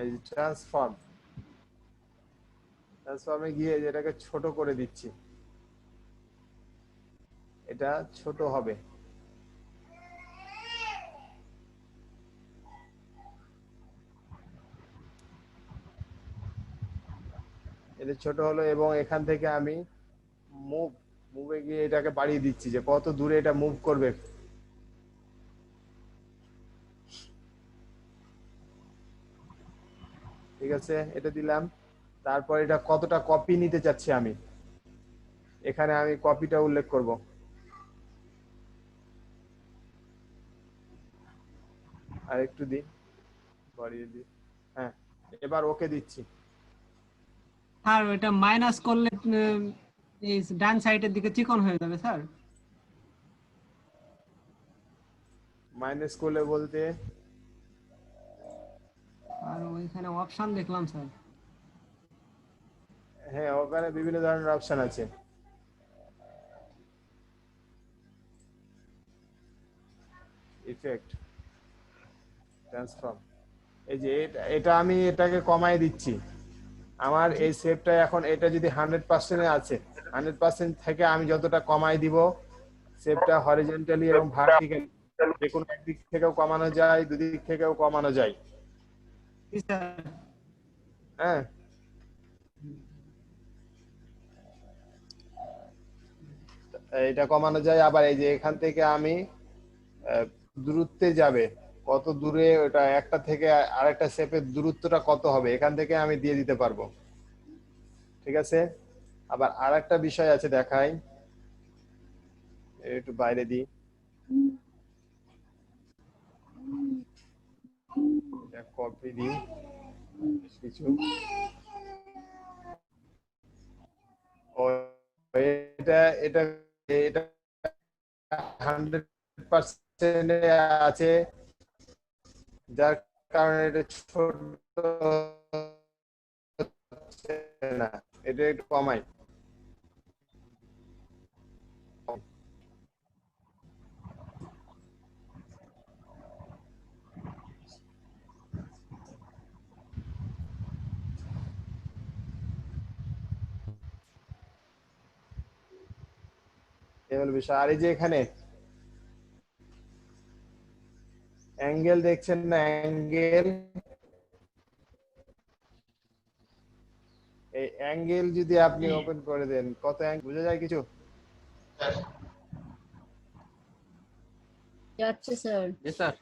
এই ট্রান্সফর্মে গিয়ে যেটাকে ছোট করে দিচ্ছি, এটা ছোট হবে। এটা ছোট হলো এবং এখান থেকে আমি মুভে গিয়ে এটাকে বাড়িয়ে দিচ্ছি যে কত দূরে এটা মুভ করবে। ঠিক আছে, এটা দিলাম। তারপর এটা কতটা কপি নিতে চাচ্ছি আমি, এখানে আমি কপিটা উল্লেখ করব। আর একটু দিই, বাড়িয়ে দিই। হ্যাঁ, এবার ওকে দিচ্ছি। আর ওইটা মাইনাস করলে এই ডান সাইডের দিকে চিকন হয়ে যাবে স্যার। মাইনাস করলে বলতে, আর ওইখানে অপশন দেখলাম স্যার। হ্যাঁ ওখানে বিভিন্ন ধরনের অপশন আছে। ইফেক্ট, ট্রান্সফর্ম, এই যে এটা আমি এটাকে কমাই দিচ্ছি। আমার এই শেপটা এখন, এটা যদি 100% আছে, 100% থেকে আমি যতটা কমাই দিব, শেপটা হরিজন্টালি এবং ভার্টিক্যালি যে কোনো একদিক থেকেও কমানো যায়, দুদিক থেকেও কমানো যায়। হ্যাঁ, এটা কমানো যায়। আবার এই যে এখান থেকে আমি দূরত্বে যাবে, কত দূরে ওটা একটা থেকে আরেকটা শেপের দূরত্বটা কত হবে, এখান থেকে আমি দিয়ে দিতে পারবো। ঠিক আছে, আবার আরেকটা বিষয় আছে দেখাই, একটু বাইরে দিই, কপি দিই কিছু। ও এটা এটা এটা 100% আছে, যার কারণে এটা ছোট হচ্ছে না, এটা একটু কমাই। এই হলো বিষয়। আর এই যে এখানে অ্যাঙ্গেল দেখছেন না, অ্যাঙ্গেল, এই অ্যাঙ্গেল যদি আপনি ওপেন করে দেন, কত অ্যাঙ্গেল বোঝা যায় কিছু? যাচ্ছে স্যার। জি স্যার।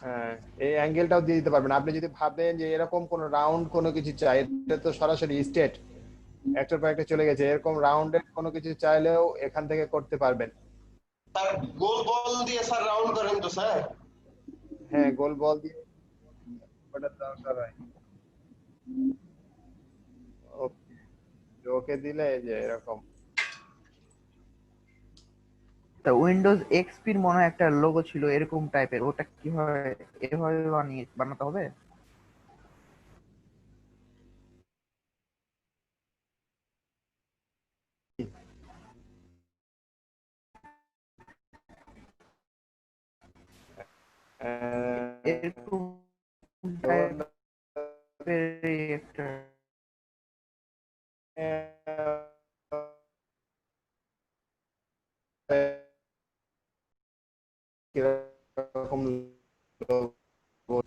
হ্যাঁ, এই অ্যাঙ্গেলটাও দিয়ে দিতে পারবেন। আপনি যদি ভাবেন যে এরকম কোন রাউন্ড কোনো কিছু চাই, এটা তো সরাসরি স্ট্রেট একটার পর একটা চলে গেছে, এরকম রাউন্ডেড কোনো কিছু চাইলেও এখান থেকে করতে পারবেন। স্যার গোল বল দিয়ে স্যার রাউন্ড করেন তো স্যার? হ্যাঁ, গোল বল দিয়ে ওটা দরকার হয়। ওকে দিলে যে এরকম তা উইন্ডোজ এক্সপির মনে হয় একটা লোগো ছিল এরকম টাইপের, ওটা কিভাবে এভাবে বানাতে হবে? এরকম টাইপের একটা কিরকম logo?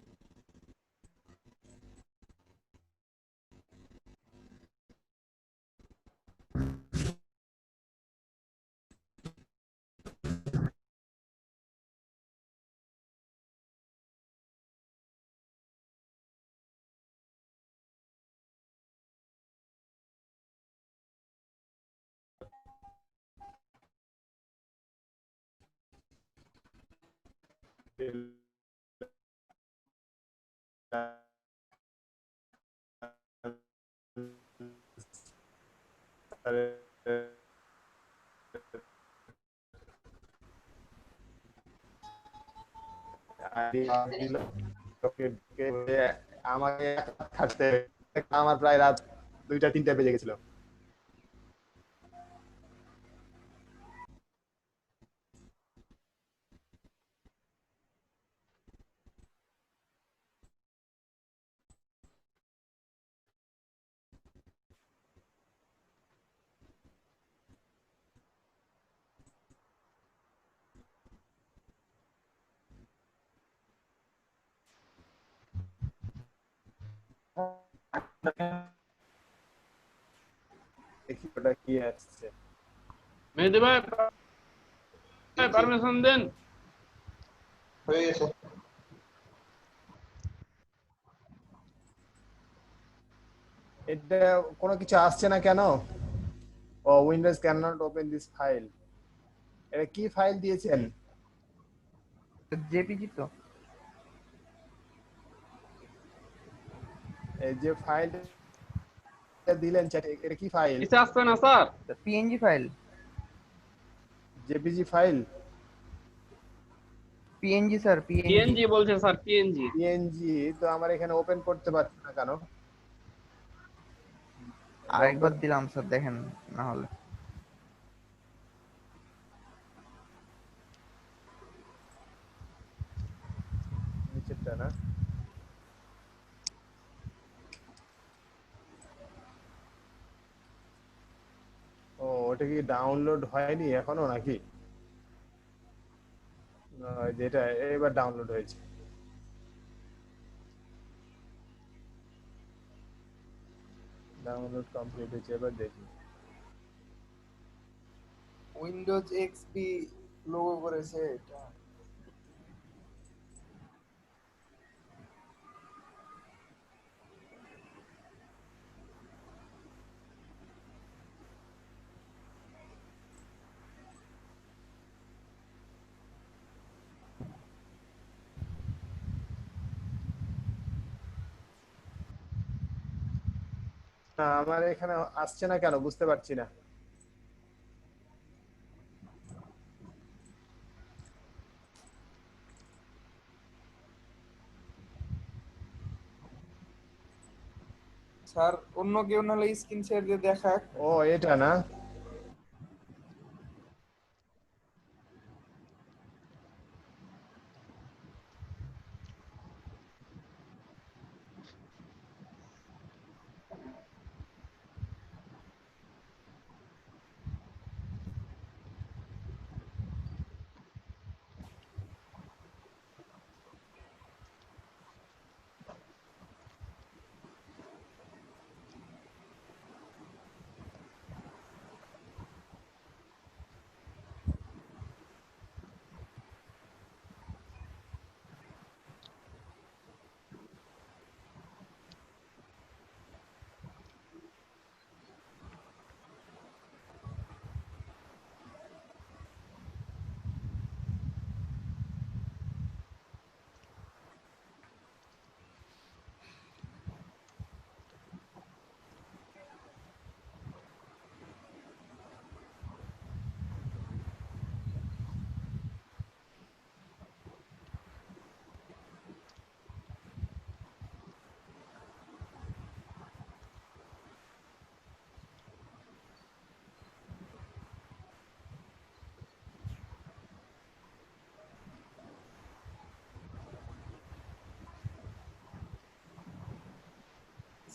আমাকে এক রাত খাটতে আমার প্রায় রাত 2টা 3টা বেজে গেছিল। দেখি ওটা কি আসছে। মেহেদি ভাই পারমিশন দেন। হয়ে গেছে। এটা কোনো কিছু আসছে না কেন? Oh windows can not open this file. এটা কি ফাইল দিয়েছেন? জেপিজি তো। এই যে ফাইল দিলেন চ্যাটে, এটা কি ফাইল? কিছু আসছে না sir? PNG file. JPG file? PNG sir, PNG. PNG বলছে স্যার, পিএনজি। পিএনজি তো আমার এখানে ওপেন করতে পারছি না কেন? আরেকবার দিলাম স্যার, দেখেন না হলে। নিচেরটা না? ও ওটা কি ডাউনলোড হয়নি এখনো নাকি? যেটা এবার ডাউনলোড হয়েছে। ডাউনলোড কমপ্লিট হয়েছে, এবার দেখি। উইন্ডোজ এক্সপি লোগো করেছে এটা। না আমার এখানে আসছে না কেন বুঝতে পারছি না। স্যার অন্য কেউ নাহলে স্ক্রিন শেয়ার দিয়ে দেখাক। ও এটা না?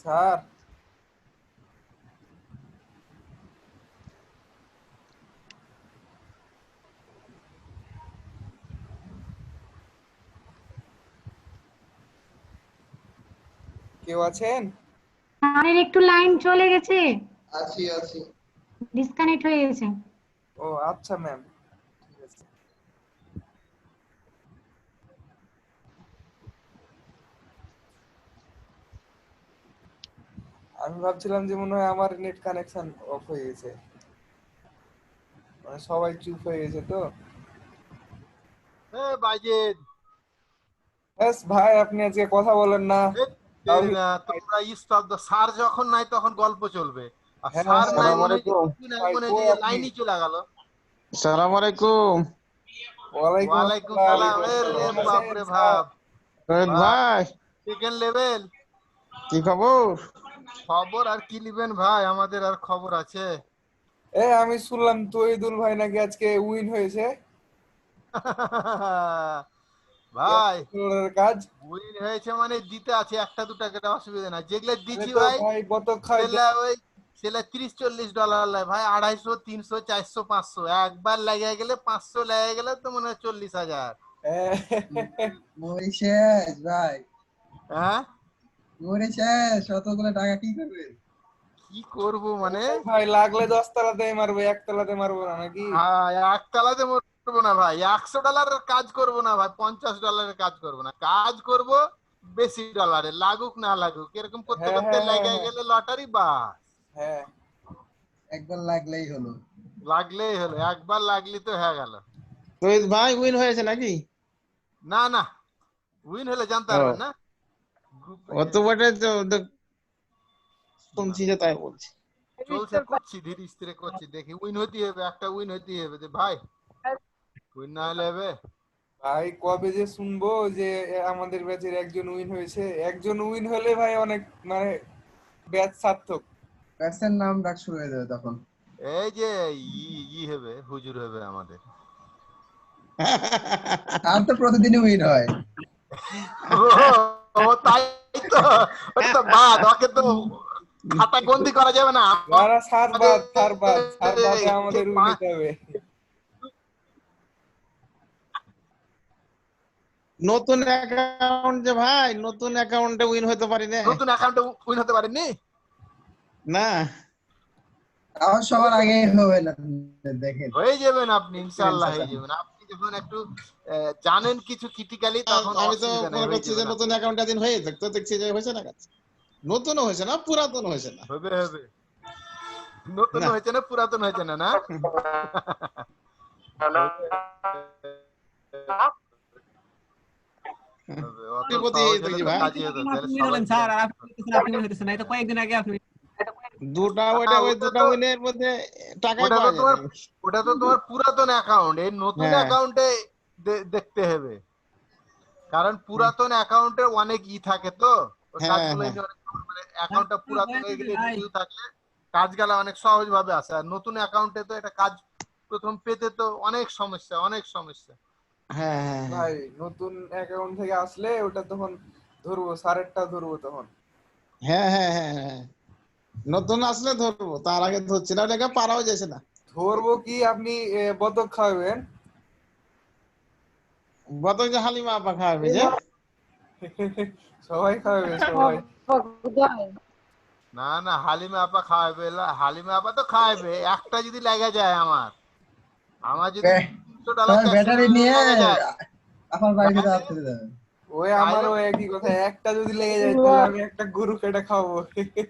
স্যার কেউ আছেন? আমাদের একটু লাইন চলে গেছে, আছি আছি। ডিসকানেক্ট হয়ে গেছে। ও আচ্ছা ম্যাম, ঠিক আছে। আমি ভাবছিলাম যে মনে হয় আমার নেট কানেকশন অফ হয়ে গেছে, মানে সবাই চুপ হয়ে গেছে তো। বাজেদ ব্যাস ভাই, আপনি আজকে কথা বলেন না। তোমরা স্টপ দাও, স্যার যখন নাই তখন গল্প চলবে, আর হ্যাঁ, স্যার নাই হ্যাঁ, মনে ভাই, মনে কই যে আপনি? লাইনই চলে গেল। সালাম আলাইকুম। ওয়ালাইকুম সালাম। রে বাপ রে বাপ, রোহিত ভাই, সেকেন্ড লেভেল। কি খবর? খবর আর কি নিবেন ভাই, আমাদের আর খবর আছে? আমি শুনলাম তৈদুল ভাই নাকি আজকে উইন হয়েছে। ভাই কাজ উইন হয়েছে মানে দিতে আছে, একটা দুটা কেটে অসুবিধা নাই। যেগুলো দিচ্ছি তো ভাই ভাই বতক খাই সেটা $30-40 লাই ভাই, 250, 300, 400, 500 একবার লেগে গেলে, 500 লেগে গেলে তো মনে হয় 40,000। শেষ ভাই, হ্যাঁ শেষ। অতগুলো টাকা কি করবে? কি করবো মানে ভাই, লাগলে 10 তলাতে মারবো, 1 তলাতে মারবো না নাকি? একতলাতে মরবো না ভাই, $100 কাজ করবো না ভাই, $50 কাজ করবো না, কাজ করব বেশি ডলারে, লাগুক না লাগুক, এরকম করতে করতে লেগে গেলে লটারি বাস। হ্যাঁ, একবার লাগলেই হলো। লাগলেই হলো, একবার লাগলি তো হয়ে গেল। রোহিত ভাই উইন হয়েছে নাকি? না না, উইন হলে জানতে পারবেন না। অত বটে তো শুনছি যে, তাই বলছি। চলছে, করছি ধীরে স্থিরে করছি, দেখি উইন হতে হবে, একটা উইন হতে হবে যে ভাই, উইন না হলে হবে ভাই কবে যে শুনবো যে আমাদের ব্যাচের একজন উইন হয়েছে। একজন উইন হলে ভাই অনেক, মানে ব্যাচ সার্থক। ব্যাচের নাম ডাক শুরু হয়ে যাবে তখন। এই যে ই হবে, হুজুর হবে আমাদের। আর তো প্রতিদিনই উইন হয়। ও তাই তো, ওটা তো বাদ, ওকে তো খাতা গন্দি করা যাবে না। সার বাদে আমাদের উইন হতে হবে। নতুন অ্যাকাউন্ট যে ভাই, নতুন অ্যাকাউন্টে উইন হতে পারি না। নতুন অ্যাকাউন্টে উইন হতে পারেননি? না, তাও সবার আগে হবে না, দেখেন হয়ে যাবেন আপনি, ইনশাআল্লাহ হয়ে যাবেন। আপনি যখন একটু জানেন কিছু ক্রিটিক্যালি, তখন আমি তো অসুবিধা নেই, মনে করছি যে নতুন অ্যাকাউন্টটা দিন হয়ে যাক, তো দেখছি যে হয়েছে না কাজ। নতুন হয়েছে না, পুরাতন হয়েছে না। হবে হবে, নতুন হয়েছে না, পুরাতন হয়েছে না, না ওটা তো তোমার পুরাতন অ্যাকাউন্ট, এই নতুন অ্যাকাউন্টে দেখতে হবে, কারণ পুরাতন অ্যাকাউন্টে অনেক থাকে তো, অ্যাকাউন্টটা পুরাতন হয়ে গেলে রিভিউ থাকলে কাজ গেলে অনেক সহজ ভাবে আসে। আর নতুন অ্যাকাউন্টে তো এটা কাজ প্রথম পেতে তো অনেক সমস্যা, অনেক সমস্যা। ভাই নতুন অ্যাকাউন্ট থেকে আসলে ওটা তখন ধরবো, সারেরটা ধরবো তখন। হ্যাঁ হ্যাঁ হ্যাঁ, নতুন আসলে ধরবো, তার আগে ধরছি না, ওটা পারাও যাচ্ছে না। ধরবো কি, আপনি বতক খাওয়াবেন? বতক যে হালিমা আপা খাওয়াবে, যে সবাই খাওয়াবে, সবাই না না, হালিমা আপা খাওয়াবে, হালিমা আপা তো খাওয়াবে। একটা যদি লেগে যায়, আমার যদি ব্যাটারি নিয়ে আমার বাড়িতে রাখতে যাবেন। ওই আমারও একই কথা, একটা যদি লেগে যায় তাহলে আমি একটা গরু কেটে খাবো।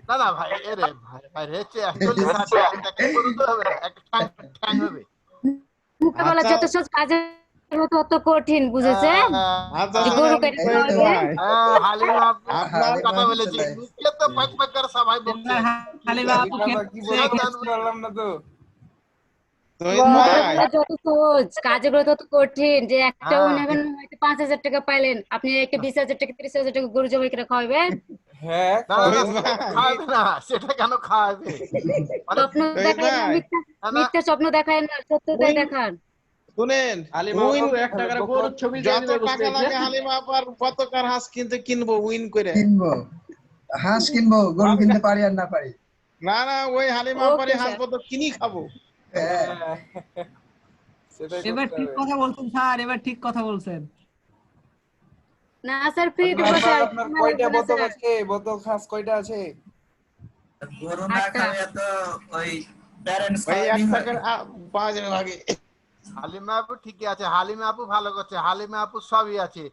না না ভাই, এরে ভাই হচ্ছে 40 একটা গরু তো হবে না, একটা ঠ্যাং হবে। মুখে বলা যত সহজ, কাজের মতো অত কঠিন, বুঝেছে? গরু কেটে খাওয়াবে। হালিমা আপনার কথা বলেছি, মুখে তো পাক পাক করে সবাই বলছে। হালিমা কি বললাম না তো, যত সহজ, কাজগুলো তত কঠিন। যে একটা নেবেন, হয়তো 5,000 টাকা পাইলেন, আপনি একটা 20,000 টাকা 30,000 টাকা গরু জবাই করে খাওয়াবেন? হ্যাঁ, খাওয়াবে না, সেটা কেন খাওয়াবে? স্বপ্ন দেখায় না, মিথ্যা স্বপ্ন দেখায় না, সত্যতাই দেখান। শুনেন, যত টাকা লাগে হালিমা আপার পতাকার হাঁস কিনবো উইন করে। হাঁস কিনবো, গরু কিনতে পারি আর না পারি। না না, ওই হালিমা ওকে পারে হাঁস স্যার। বদল কিনি খাবো। হ্যাঁ, সেটাই এবার করতে ঠিক হবে। কথা বলছেন স্যার, এবার ঠিক কথা বলছেন। না স্যার ফ্রিতে হালিমা বসে আপা, আর কি আপনার সময় কয়টা লাগবে না বতক স্যার। আছে? বতক হাঁস কয়টা আছে? গরু না 8টা। খাবে তো ওই প্যারেন্টস ওই খাওয়ানি একটা হয়। করে পাওয়া যাবে আগে। হালিমা আপু ঠিকই আছে, হালিমা আপু ভালো করছে, হালিমা আপু সবই আছে,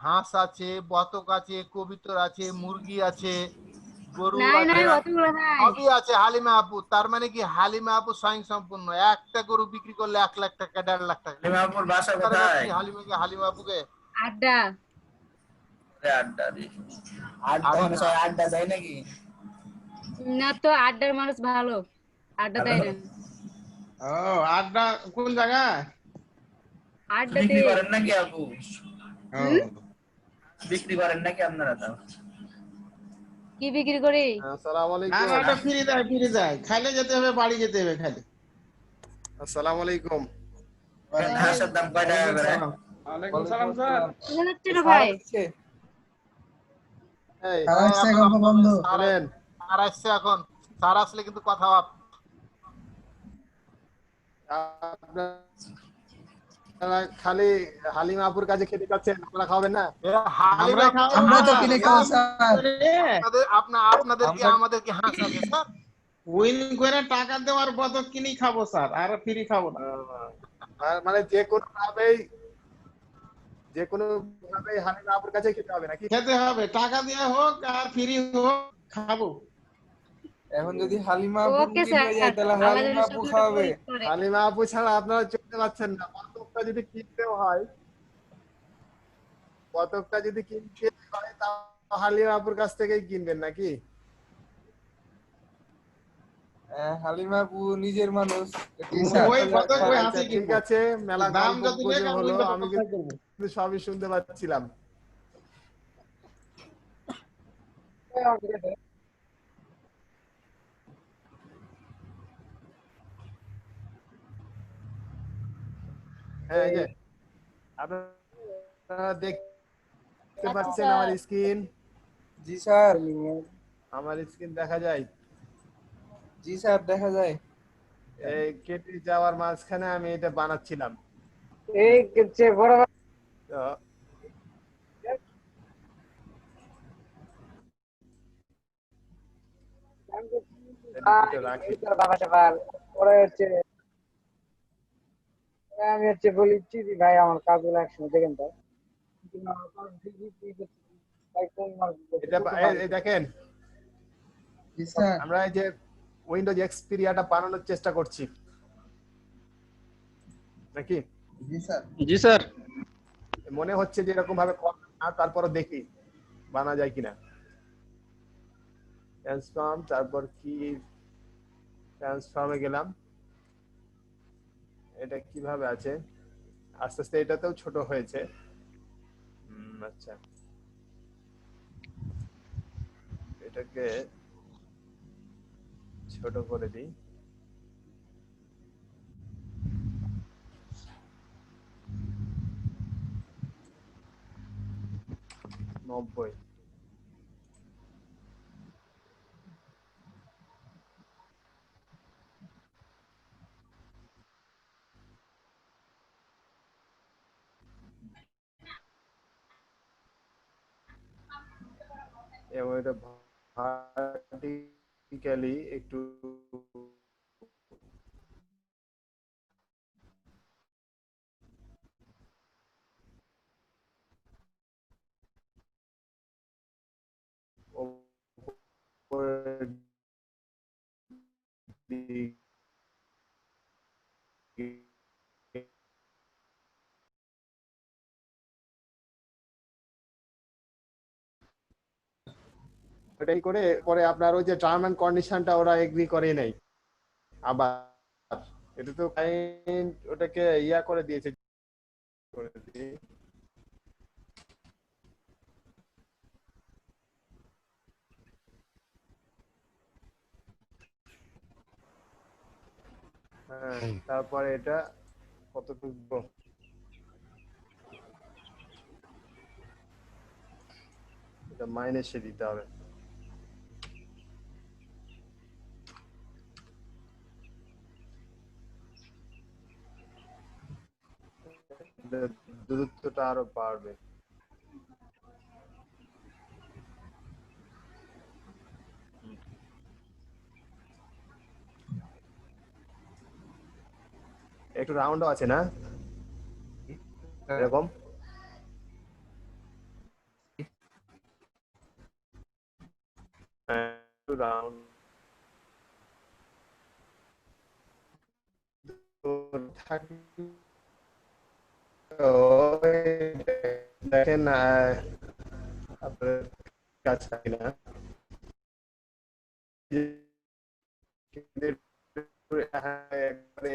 হাঁস আছে, বতক আছে, কবিতর আছে, মুরগি আছে, গরু নাই আছে, নাই অতগুলো নাই। সবই আছে হালিমা আপু। তার মানে কি হালিমা আপু স্বয়ং সম্পূর্ণ, একটা গরু বিক্রি করলে 1 লাখ টাকা 1.5 লাখ টাকা। হালিমাপুর বাসা পারবে কোথায়? তুমি হালিমাকে, হালিমা আপুকে? আড্ডা। আড্ডা দি আড্ডা মানে আড্ডা। সবাই আড্ডা দেয় নাকি? না তো আড্ডার মানুষ ভালো, আড্ডা দেয় না। ও, আড্ডা কোন জায়গায়? আড্ডাতে। বিক্রি করেন নাকি আপু? ও, বিক্রি করেন নাকি আপনারা? তাও কি বিক্রি করি? আসসালামু না না, আলাইকুম। ওটা ফ্রি দেয়, খাইলে যেতে হবে, বাড়ি যেতে হবে খাইলে। আসসালামু আলাইকুম। হাঁসের দাম কয় টাকা করে? ওয়ালাইকুম সালাম স্যার। বোঝা যাচ্ছে না ভাই। এই আর আসছে গল্প বন্ধ। শুনেন, স্যার আসছে এখন, স্যার আসলে কিন্তু কথা হবে। আপনারা খালি হালিমা আপুর কাছে খেতে যাচ্ছেন, আপনারা খাবেন না? আমরা খাবো আমরা তো না। কিনে খাবো স্যার। আপনাদের কি আমাদের কি হাঁস আছে স্যার? উইন করে টাকা দেওয়ার বদল কিনি খাবো স্যার, আর ফ্রি খাবো না। মানে যে কোনো ভাবেই হালিমা আপুর কাছে খেতে হবে নাকি? খেতে হবে, টাকা দিয়ে হোক আর ফ্রি হোক, খাবো। এখন যদি হালিমা আপু ওকে রুগী স্যার, হয়ে যায় তাহলে আল্লাহ যেন হালিমা আপু স্বপ্নটা খাওয়াবে। পূরণ করে। হালিমা আপু ছাড়া আপনারা চলতে পারছেন না। কতকটা যদি কিনতে হয় তাও হালিমা আপুর কাছ থেকেই কিনবেন নাকি? হালিমা আপু নিজের মানুষ, একটু জি মনে স্যার। ওই করলে কত খাওয়াবে। ওই আচ্ছা হাসি ঠিক কিনবো, আছে, মেলা দাম গল্প যত গুজব লেখা হলো, ওই কত আমি কথা করবো। কিন্তু সবই শুনতে পাচ্ছিলাম। হ্যাঁ, এই যে আপনারা দেখতে আচ্ছা পাচ্ছেন স্যার। আমার স্ক্রিন? জি স্যার। আমার স্ক্রিন দেখা যায়? জি স্যার দেখা যায়। এই কেটে যাওয়ার মাঝখানে আমি এটা বানাচ্ছিলাম। এই যে বড় তো এটা রাখি। পরে হচ্ছে আমি হচ্ছে বলি চিজি ভাই আমার কাজগুলো একসঙ্গে দেখেন তো। এটা এই দেখেন, জি স্যার। আমরা এই যে উইন্ডোজ এক্সপিরিয়াটা বানানোর চেষ্টা করছি নাকি? জি স্যার। জি স্যার। মনে হচ্ছে যে এরকম ভাবে করলাম না, তারপরে দেখি বানা যায় কিনা। ট্রান্সফর্ম, তারপর কি ট্রান্সফর্মে গেলাম। এটা কিভাবে আছে? আস্তে আস্তে এটাতেও ছোট হয়েছে। আচ্ছা, এটাকে ছোট করে দিই। নব্বই। এবং এটা ভার্টিক্যালি একটু উপরের দিকে ওটাই করে পরে আপনার ওই যে টার্ম এন্ড কন্ডিশনটা ওরা এগ্রি করে নাই। আবার এটা তো ক্লায়েন্ট ওটাকে ইয়া করে দিয়েছে। করে দিই। হ্যাঁ, তারপরে এটা কতটুকু এটা মাইনাসে দিতে হবে। দূরত্বটা আরো বাড়বে। একটু রাউন্ডও আছে না এরকম? একটু রাউন্ড দেখেন আপনার কাছে না একবারে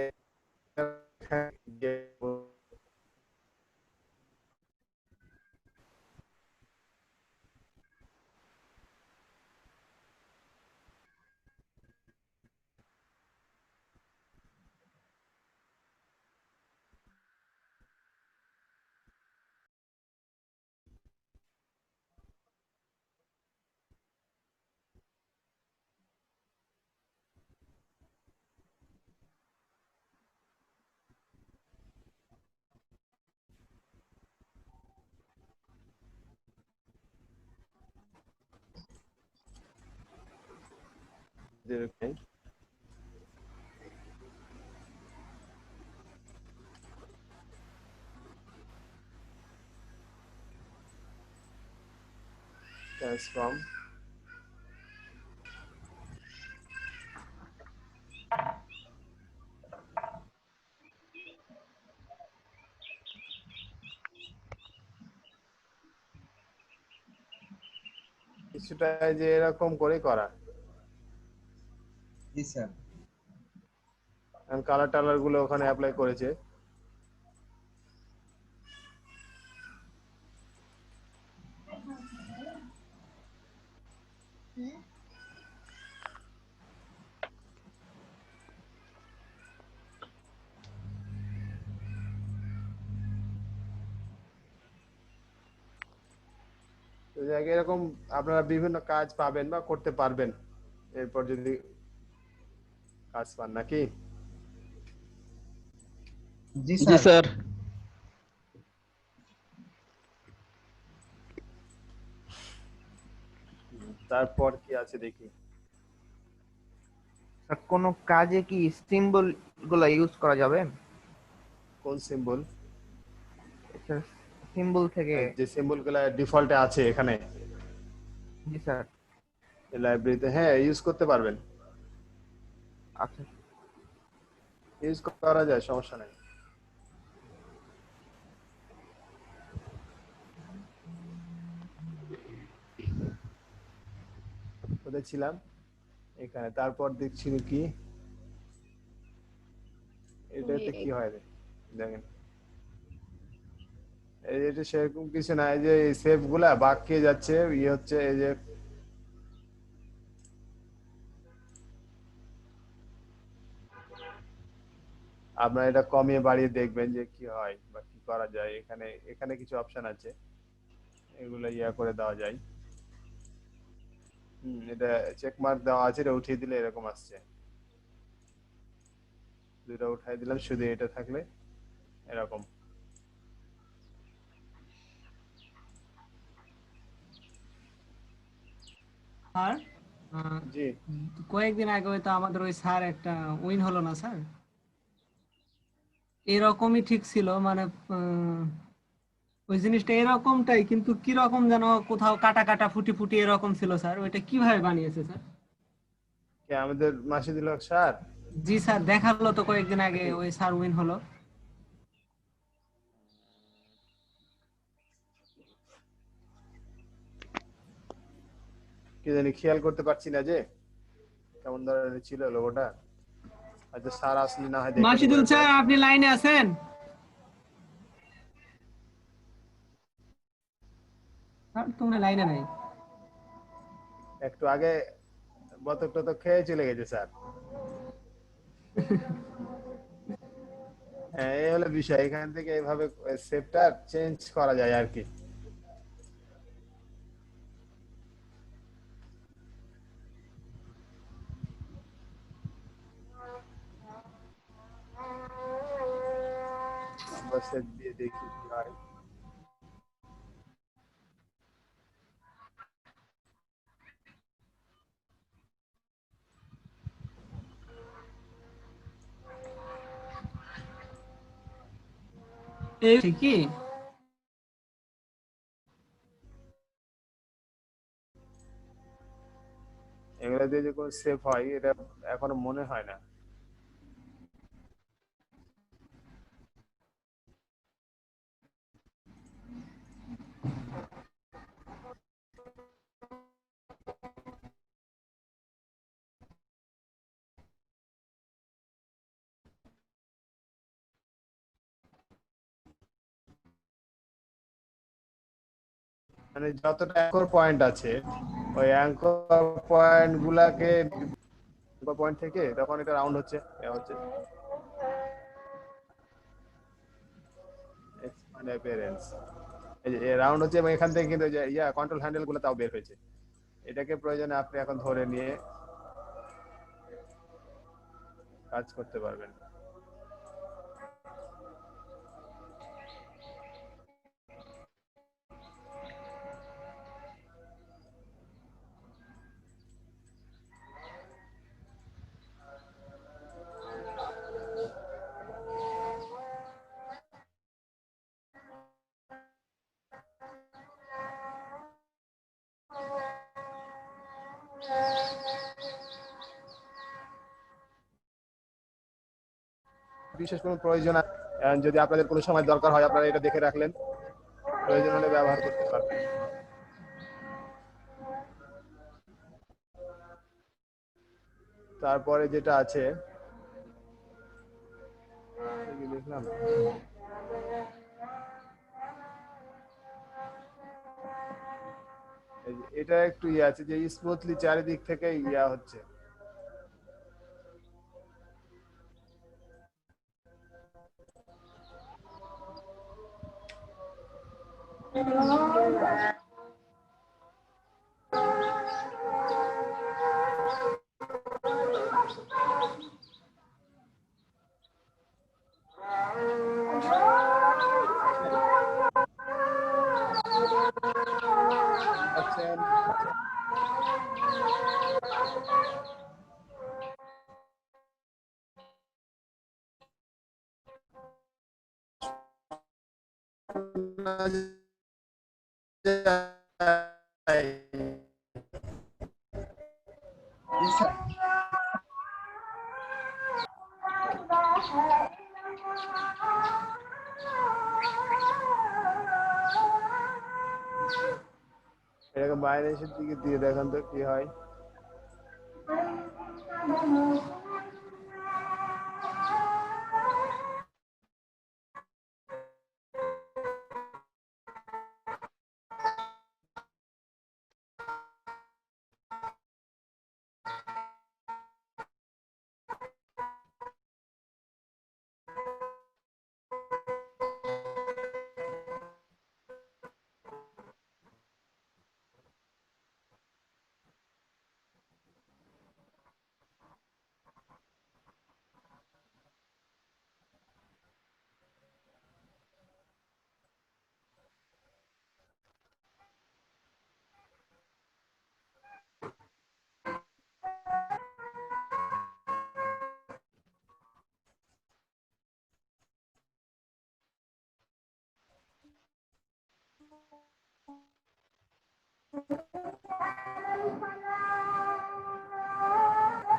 transform কিছুটা যে এরকম করে করা। জি স্যার। কালার টালার গুলো ওখানে অ্যাপ্লাই করেছে। তো এরকম আপনারা বিভিন্ন কাজ পাবেন বা করতে পারবেন এরপর যদি কাজ পান নাকি? জি জি স্যার। তারপর কি আছে দেখি। কোন কাজে কি সিম্বল গুলা ইউজ করা যাবে? কোন সিম্বল? সিম্বল থেকে যে সিম্বল গুলা ডিফল্টে আছে এখানে। জি স্যার। এই লাইব্রেরিতে হ্যাঁ ইউজ করতে পারবেন। আচ্ছা ইউজ করা যায়, সমস্যা নাই। কোথায় ছিলাম? এখানে। তারপর দেখছি কি এটাতে কি হয় দেখেন। এই যে সেরকম কিছু না, এই যে সেভ গুলা বাকিয়ে যাচ্ছে ইয়ে হচ্ছে এই যে আপনারা এটা কমিয়ে বাড়িয়ে দেখবেন যে কি হয় বা কি করা যায়। এখানে এখানে কিছু অপশন আছে, এগুলো ইয়া করে দেওয়া যায়। এটা চেক মার্ক দেওয়া আছে, এটা উঠিয়ে দিলে এরকম আসছে। দুটো উঠাই দিলাম, শুধু এটা থাকলে এরকম। আর জি কয়েকদিন আগে হয়তো আমাদের ওই স্যার একটা উইন হলো না স্যার, এরকমই ঠিক ছিল মানে ওই জিনিসটা এরকমটাই কিন্তু কি রকম যেন কোথাও কাটা কাটা ফুটি ফুটি এরকম ছিল স্যার। ওইটা কিভাবে বানিয়েছে স্যার? কে আমাদের মাসিদুল হক স্যার? জি স্যার, দেখালো তো কয়েকদিন আগে ওই স্যার উইন হলো। কি জানি খেয়াল করতে পারছি না যে কেমন ধরনের ছিল লোগোটা। আচ্ছা স্যার আসলে না হয় দেখে মাসিদুল স্যার আপনি লাইনে আছেন? স্যার তোমরা লাইনে নাই। একটু আগে বতক টতক খেয়ে চলে গেছে স্যার। হ্যাঁ এই হলো বিষয়, এখান থেকে এইভাবে সেভটা চেঞ্জ করা যায় আর কি। আমরা আরেকবার সেভ দিয়ে দেখি কি হয়। এই কি এগুলো দিয়ে যে কোনো সেভ হয় এটা এখনো মনে হয় না। মানে যতটা অ্যাঙ্কর পয়েন্ট আছে ওই অ্যাঙ্কর পয়েন্ট গুলাকে পয়েন্ট থেকে তখন এটা রাউন্ড হচ্ছে এক্সপ্যান্ড অ্যাপিয়ারেন্স এই যে রাউন্ড হচ্ছে এবং এখান থেকে কিন্তু যে কন্ট্রোল হ্যান্ডেল গুলো তাও বের হয়েছে। এটাকে প্রয়োজনে আপনি এখন ধরে নিয়ে কাজ করতে পারবেন। বিশেষ কোনো প্রয়োজন যদি আপনাদের কোনো সময় দরকার হয় আপনারা এটা দেখে রাখলেন, প্রয়োজন হলে ব্যবহার করতে পারবেন। তারপরে যেটা আছে দেখলাম এটা একটু আছে যে স্মুথলি চারিদিক থেকে হচ্ছে। এটাকে বাইরে এসে দিকে দিয়ে দেখেন তো কি হয়।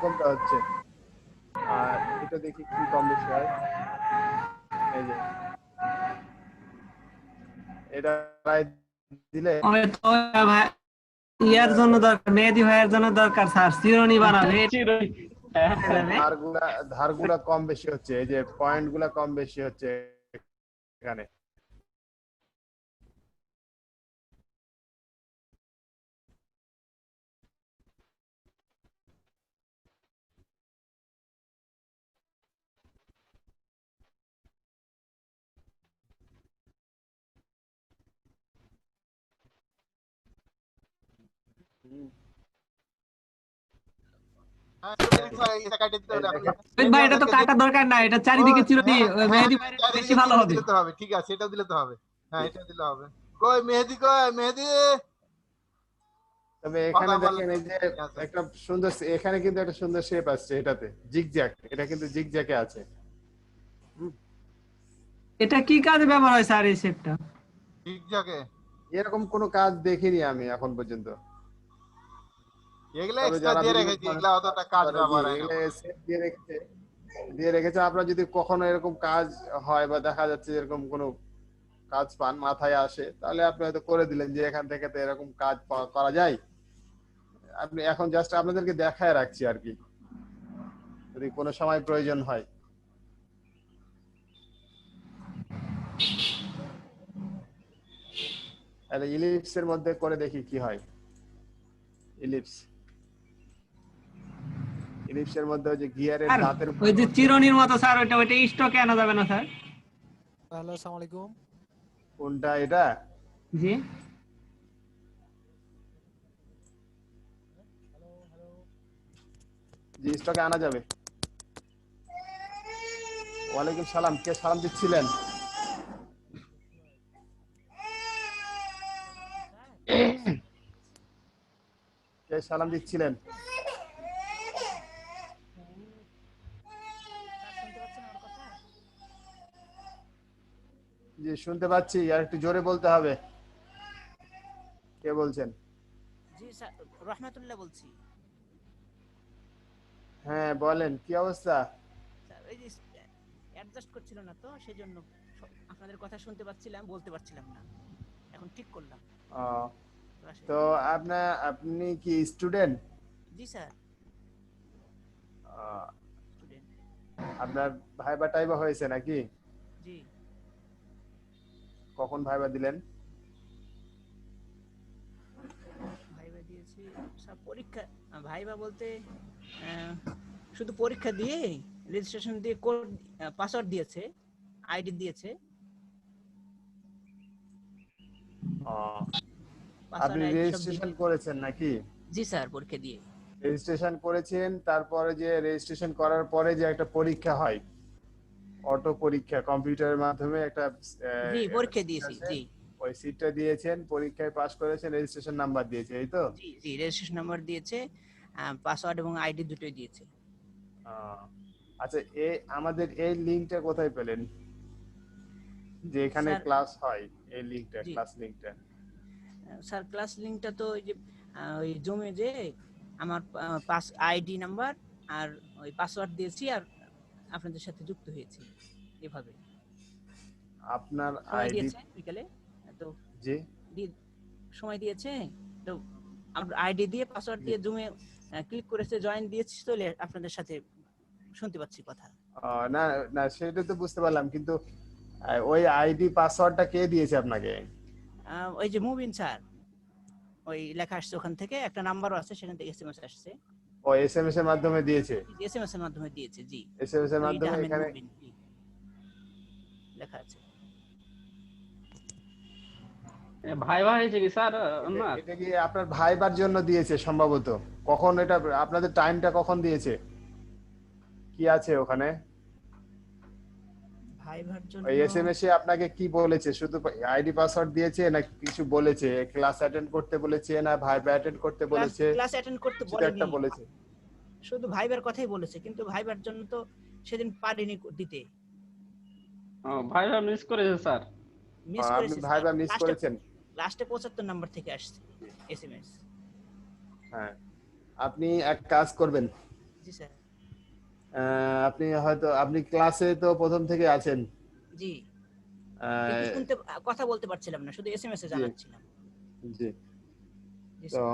কোনটা হচ্ছে আর এটা দেখি কি কম বেশি হয়। এই যে এটা দিলে ভাই ইয়ার জন্য দরকার, মেহেদী ভাইয়ের জন্য দরকার স্যার, চিরুনি বানাবে। ধারগুলা কম বেশি হচ্ছে, এই যে পয়েন্ট গুলা কম বেশি হচ্ছে এখানে। ভাই এটা তো কাটা দরকার না, এটা চারিদিকে চিরদিন মেহেদি ভাইয়ের বেশি ভালো হবে। দিলে তো হবে, ঠিক আছে, এটা দিলে তো হবে। হ্যাঁ, এটা দিলে হবে। কই মেহেদি, কই মেহেদি? তবে এখানে দেখেন এই যে একটা সুন্দর, এখানে কিন্তু একটা সুন্দর শেপ আসছে এটাতে, জিগজ্যাগ, এটা কিন্তু জিগজ্যাগে আছে। এটা কি কাজে ব্যবহার হয় স্যার এই শেপটা? জিগজ্যাগে এরকম কোনো কাজ দেখিনি আমি এখন পর্যন্ত। এগুলা এক্সট্রা দিয়ে রেখেছি, এগুলা অতটা কাজ ব্যবহার হয় না। এগুলা শেপ দিয়ে রেখেছে। আপনার যদি কখনো এরকম কাজ হয় বা দেখা যাচ্ছে এরকম কোনো কাজ পান মাথায় আসে, তাহলে আপনি হয়তো করে দিলেন যে এখান থেকে তো এরকম কাজ করা যায়। আপনি এখন জাস্ট আপনাদেরকে দেখায় রাখছি আর কি, যদি কোনো সময় প্রয়োজন হয়। তাহলে ইলিপসের মধ্যে করে দেখি কি হয়। ইলিপসের মধ্যে ওই যে গিয়ারের দাঁতের ওই যে চিরনির মতো স্যার, ওইটা স্টকে আনা যাবে না স্যার? হ্যালো, আসসালামু আলাইকুম। কোনটা এটা? জি জি, স্টকে আনা যাবে। ওয়ালাইকুম সালাম, কে সালাম দিচ্ছিলেন? কে সালাম দিচ্ছিলেন? জি শুনতে পাচ্ছি, আর একটু জোরে বলতে হবে। কে বলছেন? জি স্যার, রহমাতুল্লাহ বলছি। হ্যাঁ বলেন, কি অবস্থা? স্যার এই যে অ্যাডজাস্ট করছিল না তো, সেজন্য আপনাদের কথা শুনতে পাচ্ছিলাম, বলতে পারছিলাম না। এখন ঠিক করলাম। তো আপনি কি স্টুডেন্ট? জি স্যার, স্টুডেন্ট। আপনার ভাইবা টাইবা হয়েছে নাকি? জি। কখন ভাইবা দিলেন? ভাইবা দিয়েছি স্যার, পরীক্ষা। ভাইবা বলতে শুধু পরীক্ষা দিয়ে রেজিস্ট্রেশন দিয়ে কোড পাসওয়ার্ড দিয়েছে, আইডি দিয়েছে। আপনি রেজিস্ট্রেশন করেছেন নাকি? জি স্যার, পরীক্ষা দিয়ে রেজিস্ট্রেশন করেছেন, তারপরে যে রেজিস্ট্রেশন করার পরে যে একটা পরীক্ষা হয়, অটো পরীক্ষা, কম্পিউটারের মাধ্যমে একটা জি পরীক্ষা দিয়েছি। জি, ওই সিটটা দিয়েছেন, পরীক্ষায় পাস করেছেন, রেজিস্ট্রেশন নাম্বার দিয়েছে, এই তো? জি জি, রেজিস্ট্রেশন নাম্বার দিয়েছে, পাসওয়ার্ড এবং আইডি দুটোই দিয়েছে। আচ্ছা, আমাদের এই লিংকটা কোথায় পেলেন, যে এখানে ক্লাস হয়? এই লিংকটা, ক্লাস লিংকটা স্যার, ক্লাস লিংকটা তো ওই যে ওই জমে যে আমার পাস আইডি নাম্বার আর ওই পাসওয়ার্ড দিয়েছি, আর আপনাদের সাথে যুক্ত হয়েছি এভাবে। আপনার সময় আইডি দিয়েছে বিকেলে তো, জি সময় দিয়েছে তো, আমরা আইডি দিয়ে পাসওয়ার্ড দিয়ে জুমে ক্লিক করেছে, জয়েন দিয়েছি, তো আপনাদের সাথে শুনতে পাচ্ছি কথা। না না, সেটা তো বুঝতে পারলাম, কিন্তু ওই আইডি পাসওয়ার্ডটা কে দিয়েছে আপনাকে? ওই যে মুবিন স্যার, ওই লেখা আসছে ওখান থেকে, একটা নাম্বারও আছে, সেখান থেকে এসএমএস আসছে। ও এসএমএস এর মাধ্যমে দিয়েছে? এসএমএস এর মাধ্যমে দিয়েছে। জি, এসএমএস এর মাধ্যমে এখানে লেখা আছে। ভাইবা হয়েছে কি স্যার? এটা কি আপনার ভাইবার জন্য দিয়েছে সম্ভবত? কখন এটা আপনাদের টাইমটা কখন দিয়েছে? কি আছে ওখানে ভাইবার জন্য? ওই এসএমএস এ আপনাকে কি বলেছে? শুধু আইডি পাসওয়ার্ড দিয়েছে না কিছু বলেছে? ক্লাস অ্যাটেন্ড করতে বলেছে না ভাইবা অ্যাটেন্ড করতে বলেছে? ক্লাস অ্যাটেন্ড করতে বলেনি, বলেছে শুধু ভাইবার কথাই বলেছে, কিন্তু ভাইবার জন্য তো সেদিন পারিনি দিতে। ভাইবা মিস করেছে স্যার। মিস করেছে? ভাইবা মিস করেছেন? লাস্টে 75 নাম্বার থেকে আসছে এসএমএস। হ্যাঁ, আপনি এক কাজ করবেন। জি স্যার। আপনি হয়তো আপনি ক্লাসে তো প্রথম থেকে আছেন। জি, শুনতে কথা বলতে পারছিলাম না, শুধু এসএমএস এ জানাচ্ছিলাম। জি, তো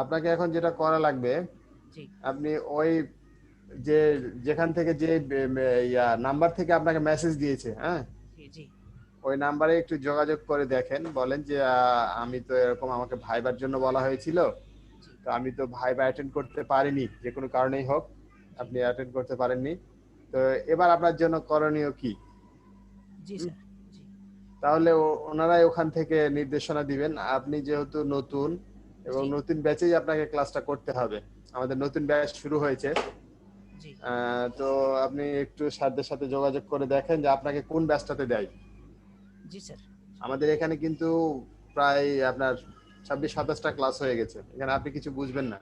আপনাকে এখন যেটা করা লাগবে, আপনি ওই যে যেখান থেকে যে নাম্বার থেকে আপনাকে মেসেজ দিয়েছে, হ্যাঁ ওই নাম্বারে একটু যোগাযোগ করে দেখেন, বলেন যে আমি তো এরকম, আমাকে ভাইবার জন্য বলা হয়েছিল, তো আমি তো ভাইবা অ্যাটেন্ড করতে পারিনি, যে কোনো কারণেই হোক আপনি অ্যাটেন্ড করতে পারেননি, তো এবার আপনার জন্য করণীয় কি? জি স্যার। তাহলে ওনারাই ওখান থেকে নির্দেশনা দিবেন। আপনি যেহেতু নতুন, এবং নতুন ব্যাচেই আপনাকে ক্লাসটা করতে হবে। আমাদের নতুন ব্যাচ শুরু হয়েছে। জি তো আপনি একটু স্যারদের সাথে যোগাযোগ করে দেখেন যে আপনাকে কোন ব্যাচটাতে দেয়। জি স্যার। আমাদের এখানে কিন্তু প্রায় আপনার 26-27টা ক্লাস হয়ে গেছে, এখানে আপনি কিছু বুঝবেন না।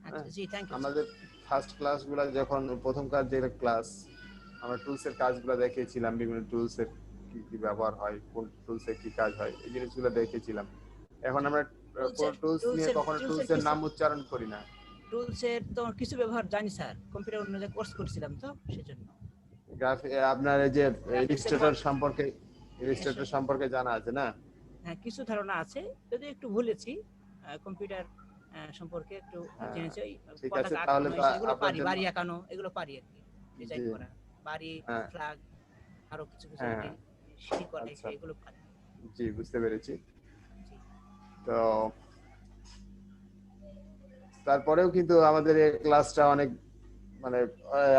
আচ্ছা জি থ্যাংক ইউ। আমাদের ফার্স্ট ক্লাসগুলো যখন প্রথমকার যে ক্লাস আমরা টুলসের কাজগুলো দেখিয়েছিলাম, বিভিন্ন টুলসের কি কি ব্যবহার হয়, কোন টুলসে কি কাজ হয়, এই জিনিসগুলো দেখিয়েছিলাম। এখন আমরা কোন টুলস নিয়ে কখনো টুলসের নাম উচ্চারণ করি না। টুলসের তো কিছু ব্যবহার জানি স্যার, কম্পিউটার অনুযায়ী কোর্স করছিলাম তো সেজন্য। আপনার এই যে ইলাস্ট্রেটর সম্পর্কে জানা আছে না? হ্যাঁ কিছু ধারণা আছে, যদি একটু ভুলেছি কম্পিউটার সম্পর্কে একটু জেনেছি। ঠিক আছে, তাহলে এগুলো পারি, বাড়ি আঁকানো এগুলো পারি আর কি, ডিজাইন করা, বাড়ি, ফ্ল্যাগ, আরো কিছু কিছু ঠিক করা, এগুলো পারি। জি বুঝতে পেরেছি। তো তারপরেও কিন্তু আমাদের এই ক্লাসটা অনেক মানে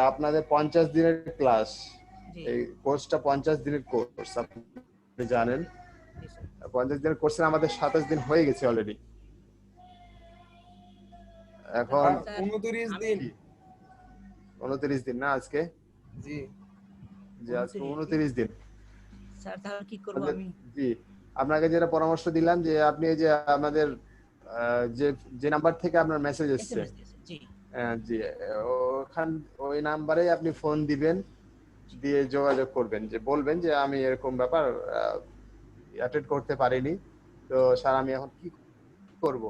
আপনাদের 50 দিনের ক্লাস, এই কোর্সটা 50 দিনের কোর্স আপনি জানেন। 50 দিনের কোর্সে আমাদের 27 দিন হয়ে গেছে অলরেডি। এখন 29 দিন। 29 দিন না আজকে? জি জি আজকে 29 দিন। স্যার তাহলে কি করব আমি? জি আপনাকে যেটা পরামর্শ দিলাম যে আপনি এই যে আমাদের যে নাম্বার থেকে আপনার মেসেজ এসেছে, জি ওই নাম্বারে আপনি ফোন দিবেন, দিয়ে যোগাযোগ করবেন, যে বলবেন যে আমি এরকম ব্যাপার অ্যাটেন্ড করতে পারিনি, তো স্যার আমি এখন কি করব,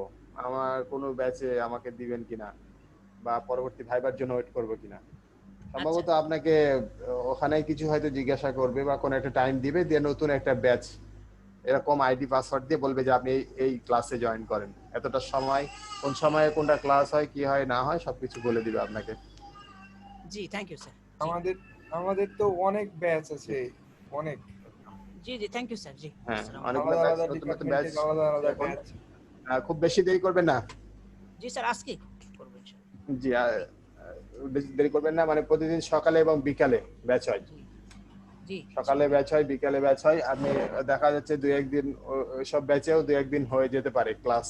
আমার কোনো ব্যাচে আমাকে দিবেন কিনা বা পরবর্তী ভাইবার জন্য ওয়েট করব কিনা। সম্ভবত আপনাকে ওখানে কিছু হয়তো জিজ্ঞাসা করবে বা কোনো একটা টাইম দিবে, দিয়ে নতুন একটা ব্যাচ এরকম আইডি পাসওয়ার্ড দিয়ে বলবে যে আপনি এই ক্লাসে জয়েন করেন, এতটা সময়, কোন সময়ে কোনটা ক্লাস হয়, কি হয় না হয় সবকিছু বলে দিবে আপনাকে। জি থ্যাংক ইউ স্যার। আমাদের তো অনেক ব্যাচ আছে, অনেক। জি জি থ্যাংক ইউ স্যার। জি হ্যাঁ অনেকগুলো ব্যাচ, নতুন নতুন ব্যাচ। খুব বেশি দেরি করবেন না। জি স্যার আজকে করব ইনশাআল্লাহ। জি বেশি দেরি করবেন না, মানে প্রতিদিন সকালে এবং বিকালে ব্যাচ হয়। জি সকালে ব্যাচ হয়, বিকালে ব্যাচ হয়। আপনি দেখা যাচ্ছে 2-1 দিন সব ব্যাচেও 2-1 দিন হয়ে যেতে পারে ক্লাস।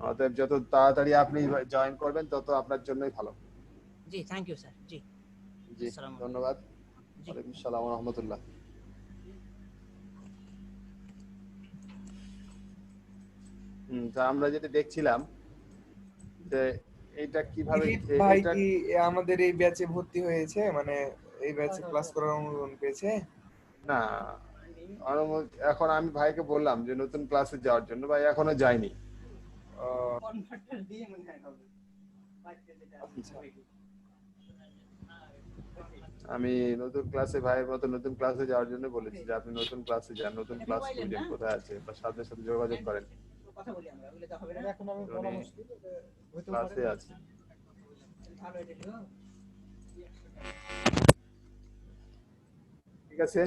অতএব যত তাড়াতাড়ি আপনি জয়েন করবেন তত আপনার জন্যই ভালো। জি থ্যাংক ইউ স্যার। জি জি ধন্যবাদ। ওয়ালাইকুম আসসালাম ওয়া রাহমাতুল্লাহ। তা আমরা যেটা দেখছিলাম যে এটা কিভাবে ভাই কি আমাদের এই ব্যাচে ভর্তি হয়েছে, মানে এই ব্যাচে ক্লাস করার অনুমোদন পেয়েছে? না এখন আমি ভাইকে বললাম যে নতুন ক্লাসে যাওয়ার জন্য, ভাই এখনো যায়নি। আমি নতুন ক্লাসে ভাইয়ের মতো নতুন ক্লাসে যাওয়ার জন্য বলেছি যে আপনি নতুন ক্লাসে যান, নতুন ক্লাস খুঁজেন কোথায় আছে, বা সাথে সাথে যোগাযোগ করেন। কথা বলি আমরা, বলে তো হবে না। এখন আমি পরামর্শ দিই ক্লাসে আছে। ঠিক আছে,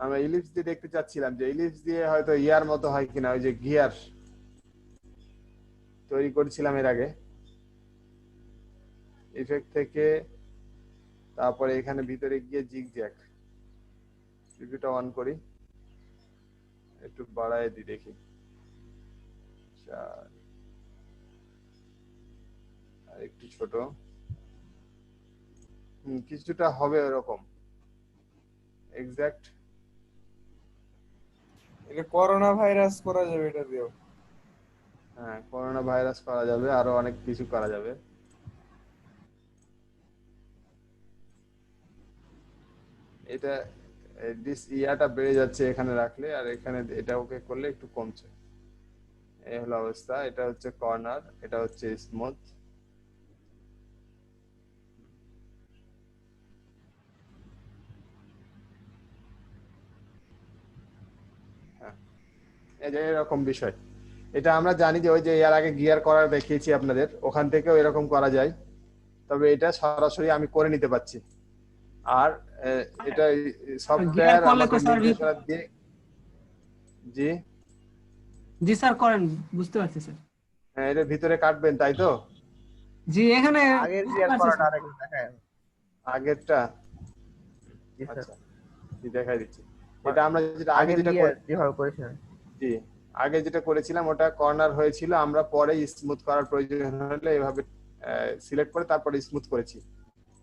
আমরা ইলিপস দিয়ে দেখতে চাচ্ছিলাম যে ইলিপস দিয়ে হয়তো ইয়ার মতো হয় কিনা, ওই যে গিয়ার তৈরি করেছিলাম এর আগে, ইফেক্ট থেকে তারপরে এখানে ভিতরে গিয়ে জিগজ্যাগ। টিভিটা অন করি, একটু বাড়ায় দিই দেখি। আর একটু ছোট, কিছুটা হবে এরকম এক্সাক্ট। এটা করোনা ভাইরাস করা যাবে এটা দিও। হ্যাঁ করোনা ভাইরাস করা যাবে, আরো অনেক কিছু করা যাবে। এটা ইয়াটা বেড়ে যাচ্ছে এখানে রাখলে, আর এখানে এটা ওকে করলে একটু কমছে। এই হলো অবস্থা। এটা হচ্ছে কর্নার, এটা হচ্ছে স্মুথ। হ্যাঁ এই যে এরকম বিষয়, এটা আমরা জানি যে ওই যে এর আগে গিয়ার করার দেখিয়েছি আপনাদের, ওখান থেকেও এরকম করা যায়, তবে এটা সরাসরি আমি করে নিতে পারছি। আর এটা সফটওয়্যার আমাকে নির্দেশনা দিয়ে। জি জি স্যার করেন, বুঝতে পারছি স্যার। হ্যাঁ এর ভিতরে কাটবেন তাই তো? জি এখানে আগের গিয়ার করাটা আরেকটু দেখায়। আগেরটা আচ্ছা দেখাই দিচ্ছি। এটা আমরা যেটা আগে যেটা যেভাবে করেছিলাম জি, আগে যেটা করেছিলাম ওটা কর্নার হয়েছিল, আমরা পরে স্মুথ করার প্রয়োজন হলে এভাবে সিলেক্ট করে তারপরে স্মুথ করেছি।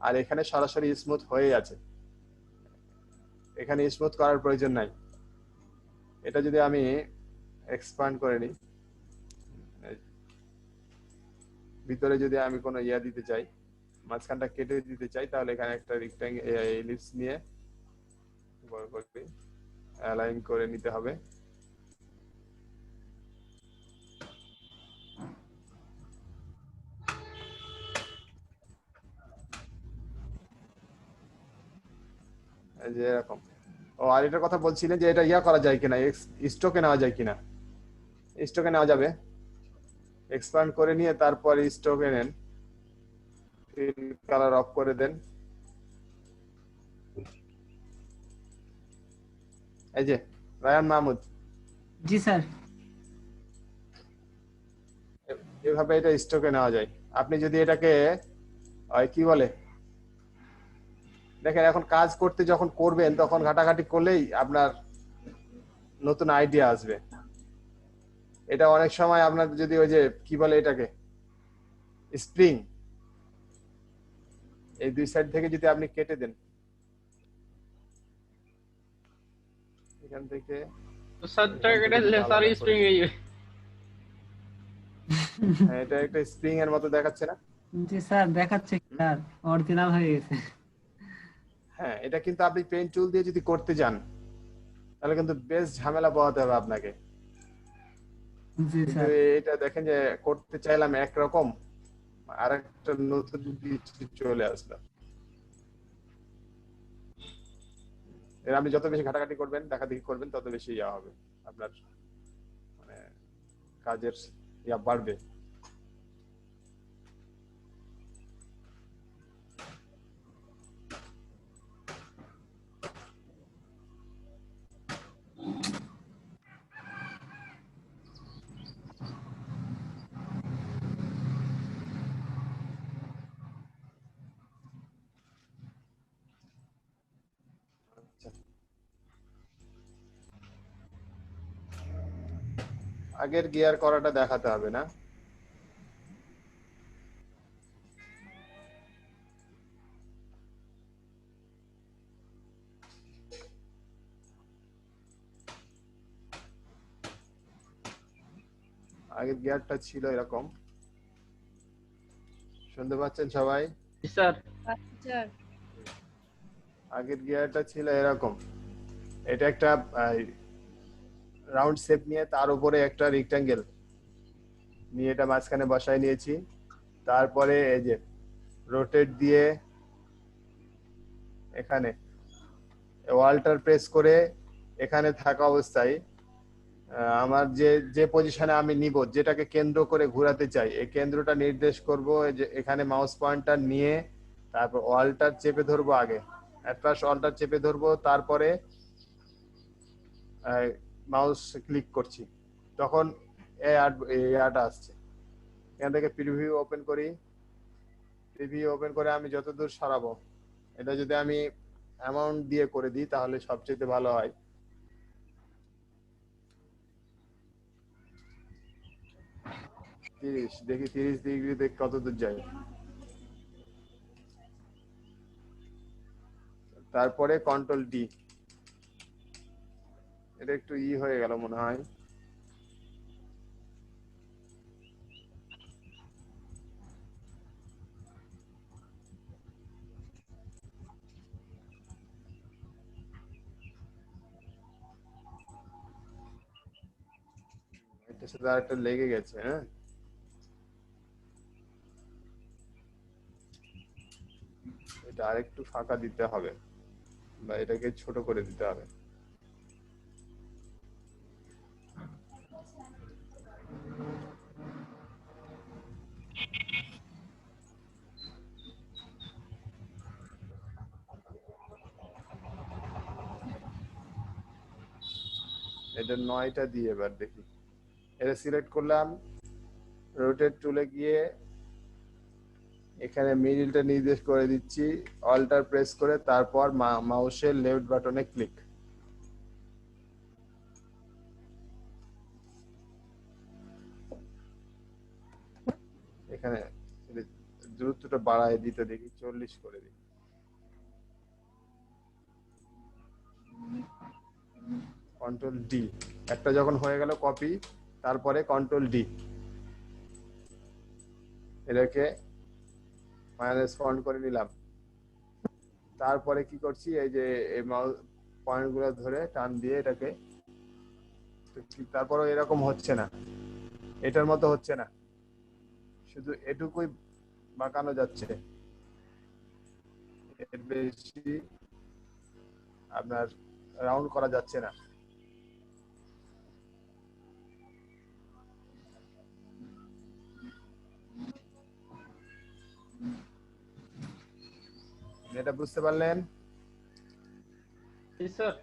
আর এখানে সরাসরি স্মুথ হয়ে আছে, এখানে স্মুথ করার প্রয়োজন নাই। এটা যদি আমি এক্সপ্যান্ড করে নিই, ভিতরে যদি আমি কোনো ইয়া দিতে চাই, মাঝখানটা কেটে দিতে চাই, তাহলে এখানে একটা রেক্ট্যাঙ্গেল এলিপস নিয়ে বড় করে অ্যালাইন করে নিতে হবে। এই যে এরকম। ও আর এটার কথা বলছিলেন যে এটা ইয়া করা যায় কিনা, স্টকে নেওয়া যায় কিনা। স্টকে নেওয়া যাবে, এক্সপ্যান্ড করে নিয়ে তারপর স্টকে নেন, কালার অফ করে দেন। এই যে রায়ান মাহমুদ, জি স্যার। এভাবে এটা স্টকে নেওয়া যায়। আপনি যদি এটাকে কি বলে, দেখেন এখন কাজ করতে যখন করবেন তখন ঘাটাঘাটি করলেই আপনার নতুন আইডিয়া আসবে। এটা অনেক সময় আপনার যদি ওই যে কি বলে এটাকে স্প্রিং, এই দুই সাইড থেকে যদি আপনি কেটে দেন, এখান থেকে এটা একটা স্প্রিং এর মতো দেখাচ্ছে না? জি স্যার, দেখাচ্ছে স্যার, অরিজিনাল হয়ে গেছে। হ্যাঁ, এটা কিন্তু আপনি পেন টুল দিয়ে যদি করতে যান তাহলে কিন্তু বেশ ঝামেলা পোহাতে হবে আপনাকে। জি স্যার। এটা দেখেন যে করতে চাইলাম একরকম, আর একটা নতুন কিছু চলে আসলো। এর আপনি যত বেশি ঘাটাঘাটি করবেন, দেখাদেখি করবেন, তত বেশি ইয়া হবে, আপনার মানে কাজের ইয়া বাড়বে। আগের গিয়ার করাটা দেখাতে হবে না? আগের গিয়ারটা ছিল এরকম, শুনতে পাচ্ছেন সবাই? স্যার আগের গিয়ারটা ছিল এরকম, এটা একটা রাউন্ড শেপ নিয়ে তার উপরে একটা রেক্ট্যাঙ্গেল নিয়ে এটা মাঝখানে বসায় নিয়েছি। তারপরে এই যে রোটেট দিয়ে এখানে ওয়াল্টার প্রেস করে এখানে থাকা অবস্থায় আমার যে পজিশনে আমি নিব, যেটাকে কেন্দ্র করে ঘোরাতে চাই, এই কেন্দ্রটা নির্দেশ করব। যে এখানে মাউস পয়েন্টার নিয়ে তারপর ওয়াল্টার চেপে ধরবো, আগে অ্যাটলাস ওয়াল্টার চেপে ধরবো, তারপরে মাউস ক্লিক করছি, তখন এই আর্টটা আসছে। এখান থেকে প্রিভিউ ওপেন করি, প্রিভিউ ওপেন করে আমি যতদূর সরাবো, এটা যদি আমি অ্যামাউন্ট দিয়ে করে দিই তাহলে সবচেয়ে ভালো হয়। দেখি 30 ডিগ্রিতে কত দূর যায়। তারপরে কন্ট্রোল ডি, এটা একটু হয়ে গেল মনে হয়। এটার সাথে আরেকটা লেগে গেছে। হ্যাঁ, এটা আরেকটু ফাঁকা দিতে হবে বা এটাকে ছোট করে দিতে হবে। এটা 9টা দিয়ে এবার দেখি, এটা সিলেক্ট করলাম, রোটেট টুলে গিয়ে এখানে মিডলটা নির্দেশ করে দিচ্ছি, অল্টার প্রেস করে তারপর মাউসের লেফট বাটনে ক্লিক। এখানে দূরত্বটা বাড়ায় দিতে দেখি 40 করে দিই। কন্ট্রোল ডি, একটা যখন হয়ে গেল কপি, তারপরে কন্ট্রোল ডি, এটাকে মাইনাস ফন্ট করে নিলাম। তারপরে কি করছি, এই যে এই মাউস পয়েন্ট গুলো ধরে টান দিয়ে এটাকে, তারপরে এরকম হচ্ছে না, এটার মতো হচ্ছে না, শুধু এটুকুই বাঁকানো যাচ্ছে, এর বেশি আপনার রাউন্ড করা যাচ্ছে না। এটা বুঝতে পারলেন? জি স্যার।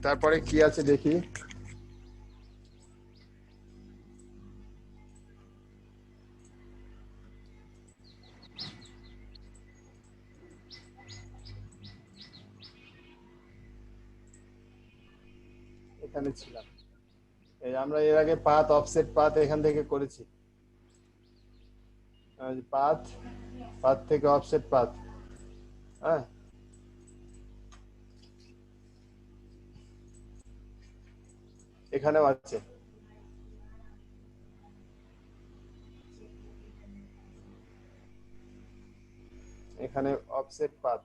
তারপরে কি আছে দেখি। এখানে ছিলাম, এই আমরা এর আগে পাথ অফসেট পাথ এখান থেকে করেছি, পাথ পাথ থেকে অফসেট পাথ, হ্যাঁ এখানেও আছে। এখানে অফসেট পাথ,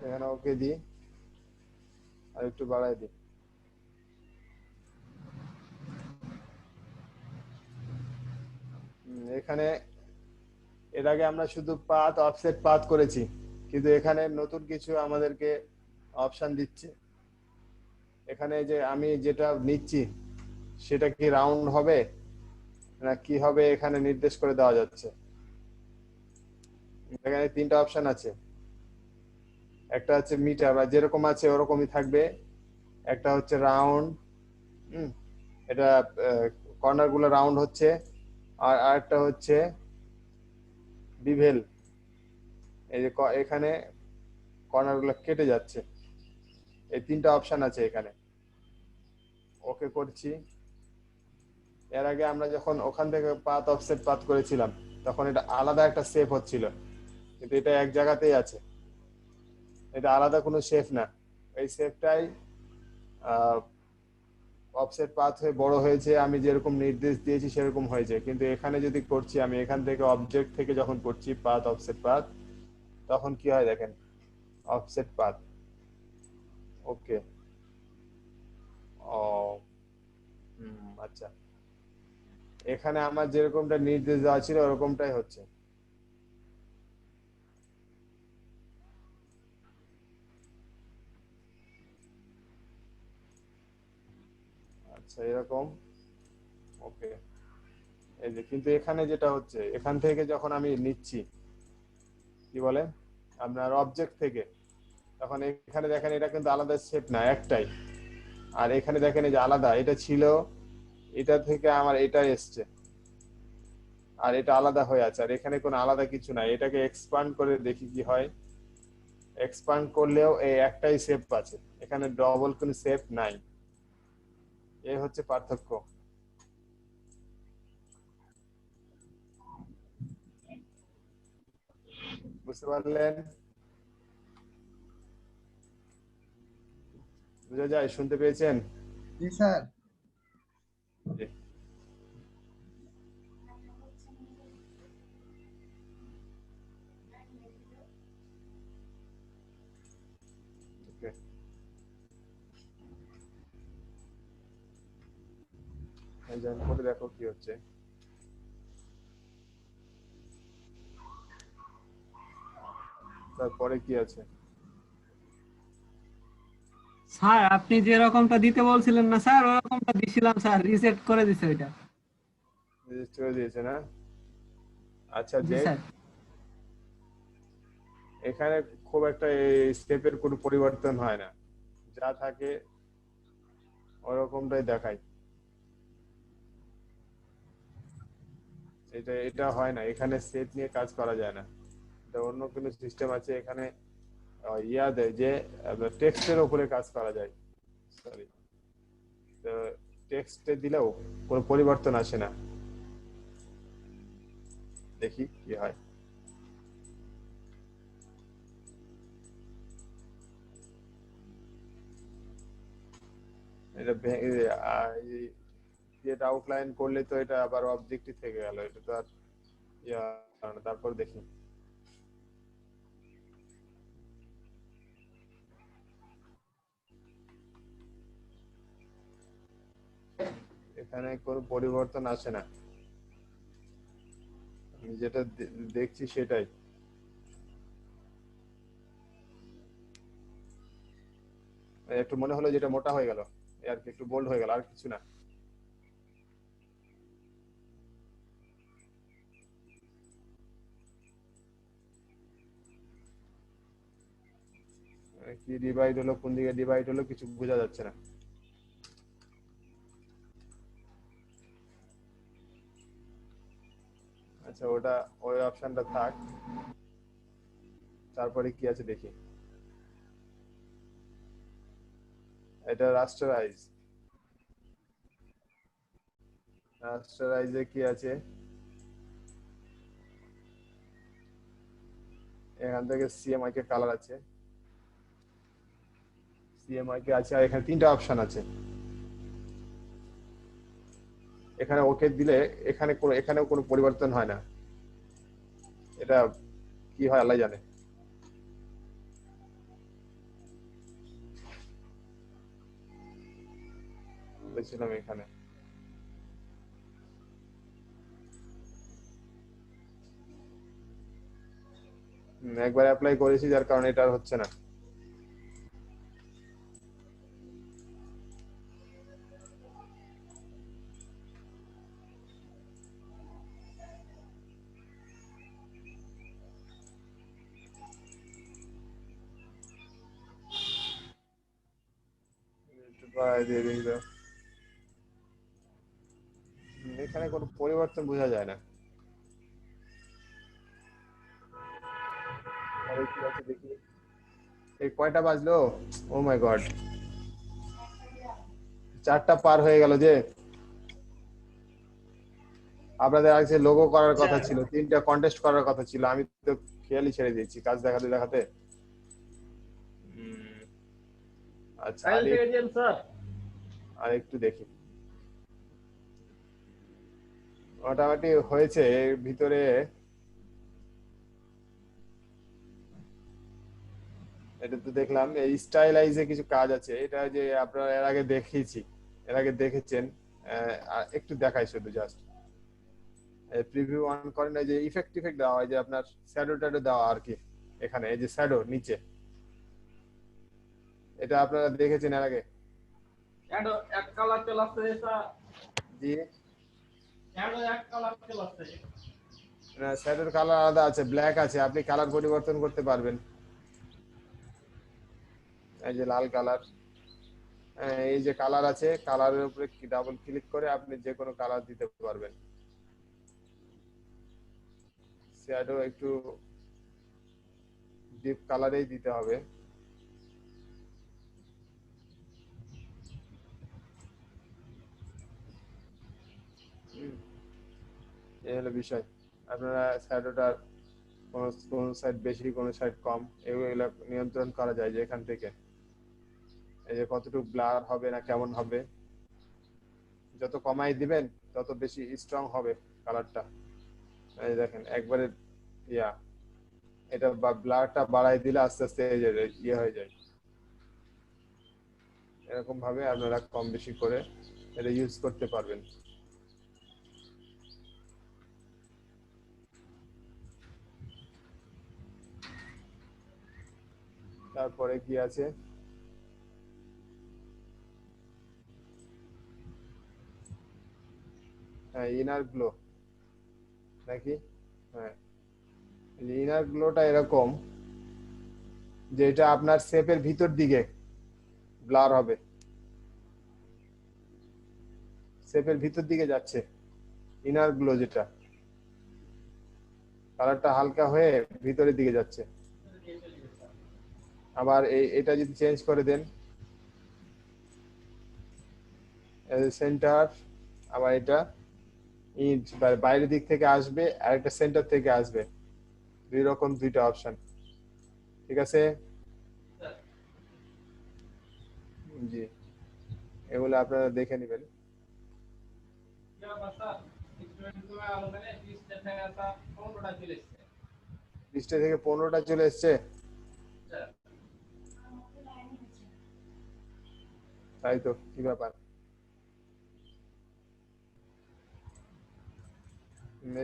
এখানে ওকে দিই আর একটু বাড়াই দিই। এখানে এর আগে আমরা শুধু পাথ অফসেট পাথ করেছি, কিন্তু এখানে নতুন কিছু আমাদেরকে অপশন দিচ্ছে। এখানে যে আমি যেটা নিচ্ছি সেটা কি রাউন্ড হবে না কি হবে এখানে নির্দেশ করে দেওয়া যাচ্ছে। এখানে তিনটা অপশন আছে, একটা হচ্ছে মিটার বা যেরকম আছে ওরকমই থাকবে, একটা হচ্ছে রাউন্ড, এটা কর্নার গুলো রাউন্ড হচ্ছে, আর আরেকটা হচ্ছে বিভেল, এই যে এখানে কর্নার গুলো কেটে যাচ্ছে। এই তিনটা অপশন আছে এখানে। ওকে করছি। এর আগে আমরা যখন ওখান থেকে পাথ অফসেট পাথ করেছিলাম তখন এটা আলাদা একটা শেপ হচ্ছিল, কিন্তু এটা এক জায়গাতেই আছে, এটা আলাদা কোনো শেপ না। এই শেপটাই অফসেট পাথ হয়ে বড় হয়েছে, আমি যেরকম নির্দেশ দিয়েছি সেরকম হয়েছে। কিন্তু এখানে যদি করছি আমি এখান থেকে অবজেক্ট থেকে যখন করছি পাথ অফসেট পাথ, তখন কি হয় দেখেন, অফসেট পাথ, ওকে, ও আচ্ছা, এখানে আমার যেরকমটা নির্দেশ দেওয়া ছিল ওরকমটাই হচ্ছে। আচ্ছা এরকম, ওকে। এই যে কিন্তু এখানে যেটা হচ্ছে, এখান থেকে যখন আমি নিচ্ছি কি বলে আপনার অবজেক্ট থেকে, তখন এখানে দেখেন এটা কিন্তু আলাদা শেপ না, একটাই। আর এখানে দেখেন এই যে আলাদা, এটা ছিল, এটা থেকে আমার এটা এসছে, আর এটা আলাদা হয়ে আছে, আর এখানে কোনো আলাদা কিছু নাই। এটাকে এক্সপ্যান্ড করে দেখি কি হয়। এক্সপ্যান্ড করলেও এই একটাই শেপ আছে, এখানে ডবল কোনো শেপ নাই। এই হচ্ছে পার্থক্য। বুঝতে পারলেন? বুঝা যায়? শুনতে পেয়েছেন? জি স্যার। জি। ওকে, জয়েন করে দেখো কি হচ্ছে। তারপরে কি আছে? স্যার আপনি যে রকমটা দিতে বলছিলেন না স্যার, ওরকমটা দিছিলাম স্যার, রিসেট করে দিছে ওইটা। রেজিস্টার করে দিয়েছে না? আচ্ছা, জি যে স্যার। এখানে খুব একটা স্টেপের কোনো পরিবর্তন হয় না, যা থাকে ওরকমটাই দেখায়। এটা হয় না, এখানে সেট নিয়ে কাজ করা যায় না। এটা অন্য কোনো সিস্টেম আছে, এখানে ইয়া দেয় যে টেক্সটের উপরে কাজ করা যায়। সরি, তো টেক্সটে দিলেও কোনো পরিবর্তন আসে না। দেখি কি হয়। এটা আউটলাইন করলে তো এটা আবার অবজেক্টিভ থেকে গেল, এটা তো আর ইয়া না। তারপর দেখি এখানে কোনো পরিবর্তন আসে না, আমি যেটা দেখছি সেটাই। একটু মনে হলো যেটা মোটা হয়ে গেল, আর কি একটু বোল্ড হয়ে গেল, আর কিছু না। কি ডিভাইড হলো, কোন দিকে ডিভাইড হলো কিছু বোঝা যাচ্ছে না। আচ্ছা, ওটা ওই অপশনটা থাক। তারপরে কি আছে দেখি। এটা রাস্টারাইজ। রাস্টারাইজে কি আছে? এখান থেকে সিএমআই কে কালার আছে, সিএমআই কে আছে, আর এখানে তিনটা অপশন আছে। এখানে ওকে দিলে এখানেও কোনো পরিবর্তন হয় না। এটা কি হয় আল্লাহ জানে। বলছিলাম এখানে একবার অ্যাপ্লাই করেছি, যার কারণে এটা আর হচ্ছে না। এখানে কোনো পরিবর্তন বোঝা যায় না। কি আছে দেখি। এই কয়টা বাজলো? ও মাই গড, 4টা পার হয়ে গেল যে। আপনাদের আজকে লোগো করার কথা ছিল, 3টা কন্টেস্ট করার কথা ছিল, আমি তো খেয়ালই ছেড়ে দিয়েছি কাজ দেখাতে দেখাতে। আচ্ছা, আর একটু দেখি। মোটামুটি হয়েছে। এর ভিতরে এটা তো দেখলাম, এই স্টাইলাইজে কিছু কাজ আছে, এটা যে আপনারা এর আগে দেখেছেন। একটু দেখাই শুধু, জাস্ট প্রিভিউ অন করেন, এই যে ইফেক্ট দেওয়া হয়, যে আপনার শ্যাডো ট্যাডো দেওয়া আর কি। এখানে এই যে শ্যাডো নিচে, এটা আপনারা দেখেছেন এর আগে? শ্যাডো এক কালার চলে আসছে, জি, শ্যাডো এক কালার চলে আসছে। না, শ্যাডোর কালার আলাদা আছে, ব্ল্যাক আছে, আপনি কালার পরিবর্তন করতে পারবেন। এই যে লাল কালার, এই যে কালার আছে, কালারের উপরে ডাবল ক্লিক করে আপনি যে কোনো কালার দিতে পারবেন। শ্যাডো একটু ডিপ কালারেই দিতে হবে। এই হলো বিষয়। আপনারা শ্যাডোটার কোন সাইড বেশি কোন সাইড কম এগুলো নিয়ন্ত্রণ করা যায় যে এখান থেকে। এই যে কতটুকু ব্লার হবে না কেমন হবে, যত কমাই দিবেন তত বেশি স্ট্রং হবে কালারটা। এই দেখেন একবারে ইয়া, এটা ব্লারটা বাড়াই দিলে আস্তে আস্তে ইয়ে হয়ে যায়। এরকম ভাবে আপনারা কম বেশি করে এটা ইউজ করতে পারবেন। তারপরে কি আছে, হ্যাঁ ইনার গ্লো নাকি, হ্যাঁ ইনার গ্লোটা এরকম যে এটা আপনার শেপের ভিতর দিকে ব্লার হবে, শেপের ভিতর দিকে যাচ্ছে ইনার গ্লো, যেটা কালারটা হালকা হয়ে ভিতরের দিকে যাচ্ছে। আবার এটা যদি চেঞ্জ করে দেন সেন্টার, আবার এটা বাইরের দিক থেকে আসবে আর একটা সেন্টার থেকে আসবে, দুই রকম দুইটা অপশন। ঠিক আছে, জি এগুলো আপনারা দেখে নেবেন। লিস্টে থেকে 15টা চলে এসছে, তাই তো কি ব্যাপার।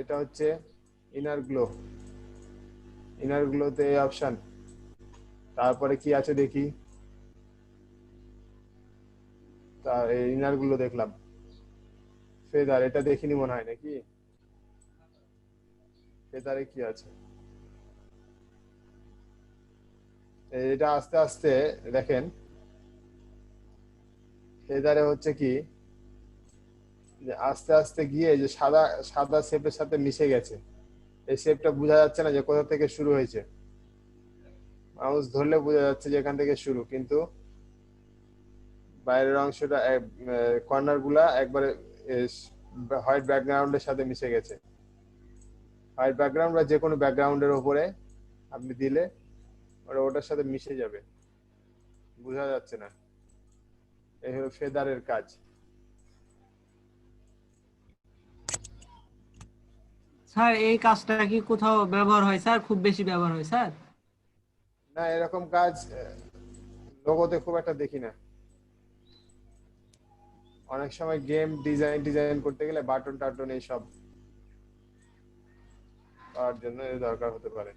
এটা হচ্ছে ইনার গ্লো, ইনার গ্লোতে এই অপশন। তারপরে কি আছে দেখি, ইনার গুলো দেখলাম, ফেদার এটা দেখিনি মনে হয় নাকি, ফেদারে কি আছে এটা আস্তে আস্তে দেখেন। ফেদারে হচ্ছে কি যে আস্তে আস্তে গিয়ে যে সাদা সাদা শেপের সাথে মিশে গেছে, এই শেপটা বোঝা যাচ্ছে না যে কোথা থেকে শুরু হয়েছে। মাউস ধরলে বোঝা যাচ্ছে যে এখান থেকে শুরু, কিন্তু বাইরের অংশটা কর্নার গুলা একবারে হোয়াইট ব্যাকগ্রাউন্ডের সাথে মিশে গেছে। হোয়াইট ব্যাকগ্রাউন্ড বা যে কোনো ব্যাকগ্রাউন্ডের উপরে আপনি দিলে ওটার সাথে মিশে যাবে, বোঝা যাচ্ছে না। এই হলো ফেদারের কাজ। স্যার এই কাজটা কি কোথাও ব্যবহার হয় স্যার? খুব বেশি ব্যবহার হয় স্যার? না এরকম কাজ লোগোতে খুব একটা দেখি না। অনেক সময় গেম ডিজাইন করতে গেলে বাটন টাটন এইসব পাওয়ার জন্য এর দরকার হতে পারে।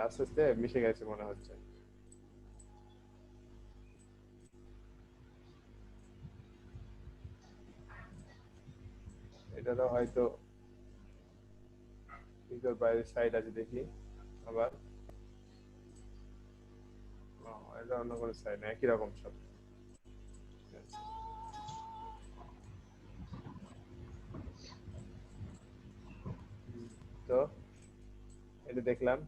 আস্তে আস্তে মিশে গেছে মনে হচ্ছে। এটা তো হয়তো ভিতর বাইরের সাইড আছে দেখি, আবার এটা অন্য কোনো সাইড না, একই রকম সব। তো এটা দেখলাম,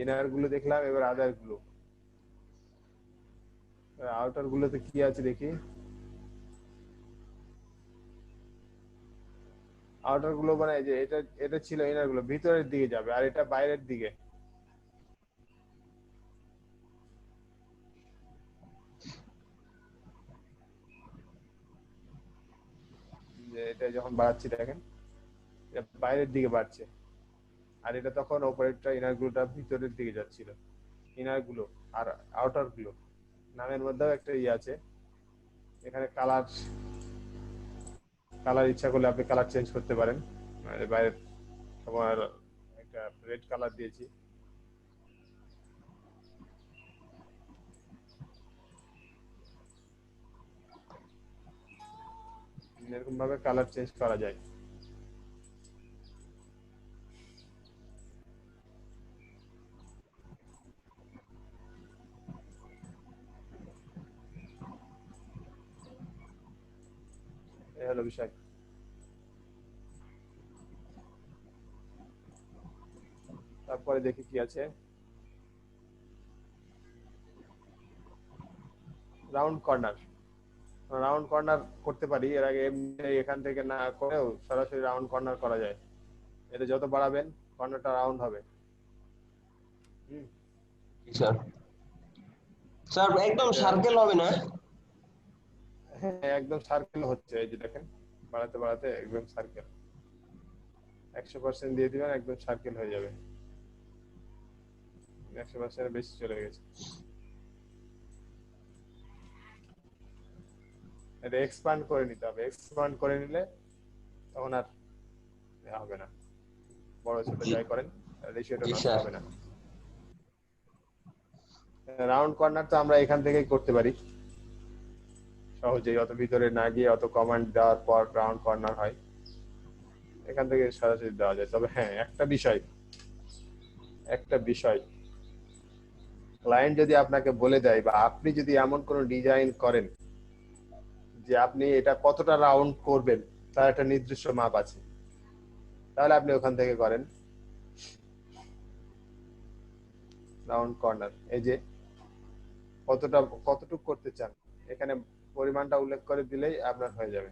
ইনার গুলো দেখলাম, এবার আদার গুলো, আউটার গুলোতে কি আছে দেখি। আউটার গুলো মানে যে এটা এটা ছিল ইনার গুলো ভিতরের দিকে যাবে আর এটা বাইরের দিকে। যে এটা যখন বাড়াচ্ছি দেখেন এটা বাইরের দিকে বাড়ছে, আর এটা তখন উপরেরটা ইনার গুলোটা ভিতরের দিকে যাচ্ছিল। ইনার গুলো আর আউটার গুলো নামের মধ্যেও একটা ইয়ে আছে। এখানে কালার কালার ইচ্ছা করলে আপনি কালার চেঞ্জ করতে পারেন। বাইরে তোমার একটা রেড কালার দিয়েছি, এরকম ভাবে কালার চেঞ্জ করা যায়। এই হলো বিষয়। তারপরে দেখি কি আছে। রাউন্ড কর্নার করতে পারি। এর আগে এমনি এখান থেকে না করেও সরাসরি রাউন্ড কর্নার করা যায়। এটা যত বাড়াবেন কর্নারটা রাউন্ড হবে। স্যার স্যার একদম সার্কেল হবে না? হ্যাঁ একদম সার্কেল হচ্ছে, এই যে দেখেন বাড়াতে বাড়াতে একদম সার্কেল। 100% দিয়ে দিবেন, একদম সার্কেল হয়ে যাবে। 100% এর বেশি চলে গেছে। এটা এক্সপ্যান্ড করে নিতে হবে। এক্সপ্যান্ড করে নিলে তখন আর হবে না, বড় ছোট যাই করেন রেশিওটা নষ্ট হবে না। রাউন্ড কর্নার তো আমরা এখান থেকেই করতে পারি সহজেই, অত ভিতরে না গিয়ে অত কমান্ড দেওয়ার পর রাউন্ড কর্নার হয়, এখান থেকে সরাসরি দেওয়া যায়। তবে হ্যাঁ একটা বিষয় ক্লায়েন্ট যদি আপনাকে বলে দেয় বা আপনি যদি এমন কোনো ডিজাইন করেন যে আপনি এটা কতটা রাউন্ড করবেন তার একটা নির্দিষ্ট মাপ আছে, তাহলে আপনি ওখান থেকে করেন রাউন্ড কর্নার। এই যে কতটুকু করতে চান এখানে পরিমাণটা উল্লেখ করে দিলেই আপনার হয়ে যাবে।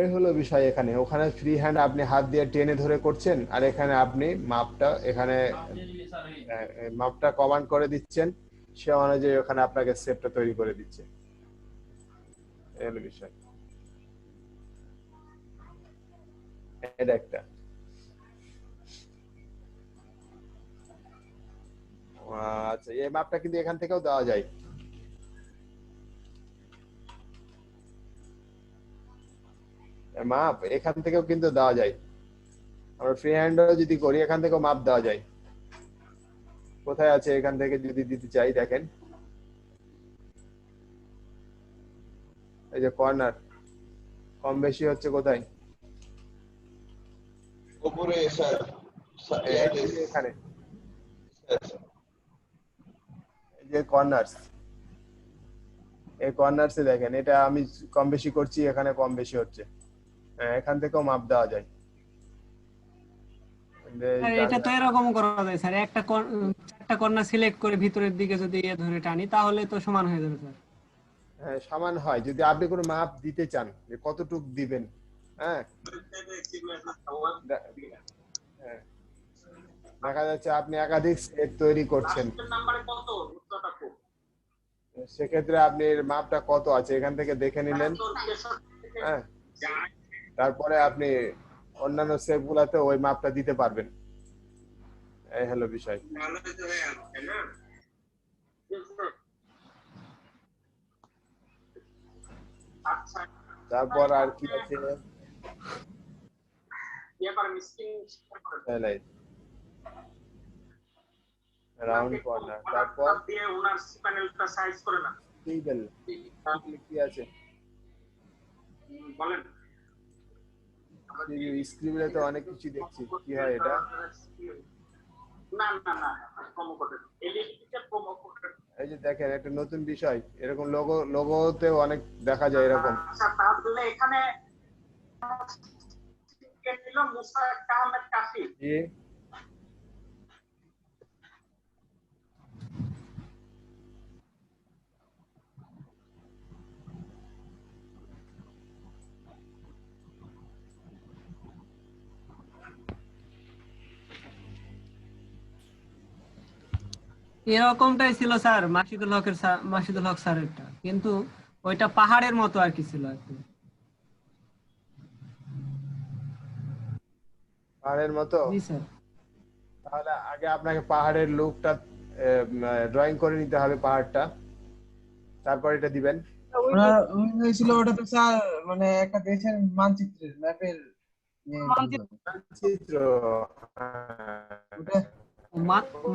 এই হলো বিষয়। এখানে ওখানে ফ্রি হ্যান্ড আপনি হাত দিয়ে টেনে ধরে করছেন, আর এখানে আপনি মাপটা কমান্ড করে দিচ্ছেন, সে অনুযায়ী ওখানে আপনাকে শেপটা তৈরি করে দিচ্ছে। এই হলো বিষয়। এটা একটা। আচ্ছা এই মাপটা কিন্তু এখান থেকেও দেওয়া যায়। মাপ এখান থেকেও কিন্তু দেওয়া যায়। আমরা ফ্রি হ্যান্ডও যদি করি এখান থেকেও মাপ দেওয়া যায়। কোথায় আছে এখান থেকে যদি দিতে চাই, দেখেন এই যে কর্নার কম বেশি হচ্ছে কোথায়, উপরে স্যার এখানে এই যে কর্নার্স, এই কর্নার্সে দেখেন এটা আমি কম বেশি করছি, এখানে কম বেশি হচ্ছে। এখান থেকেও মাপ দেওয়া যায়। এটা তো এরকম করা যায় স্যার, চারটা কর্নার সিলেক্ট করে ভিতরের দিকে যদি ধরে টানি তাহলে তো সমান হয়ে যাবে স্যার। হ্যাঁ সমান হয় যদি আপনি কোনো মাপ দিতে চান যে কতটুক দিবেন। হ্যাঁ দেখা যাচ্ছে আপনি একাধিক সেট তৈরি করছেন, সেক্ষেত্রে আপনি মাপটা কত আছে এখান থেকে দেখে নিলেন। হ্যাঁ তারপরে আপনি অন্যান্য সেট গুলাতে ওই মাপটা দিতে পারবেন। এই হলো বিষয়। তারপর আর কি আছে, রাউন্ড কর্নার, তারপর টেবিল কি আছে বলেন। স্ক্রিনে তো অনেক কিছু দেখছি, কি হয় এটা? এই যে দেখেন একটা নতুন বিষয়, এরকম লোগোতেও অনেক দেখা যায় এরকম। তাহলে এখানে এরকমটাই ছিল স্যার মাসিদুল হক স্যারেরটা, কিন্তু ওইটা পাহাড়ের মতো আর কি ছিল আর কি। পাহাড়ের মতো? জি স্যার। তাহলে আগে আপনাকে পাহাড়ের লুকটা ড্রয়িং করে নিতে হবে পাহাড়টা, তারপর এটা দিবেন। ছিল ওটা তো স্যার মানে একটা দেশের মানচিত্রের ম্যাপের মানচিত্র।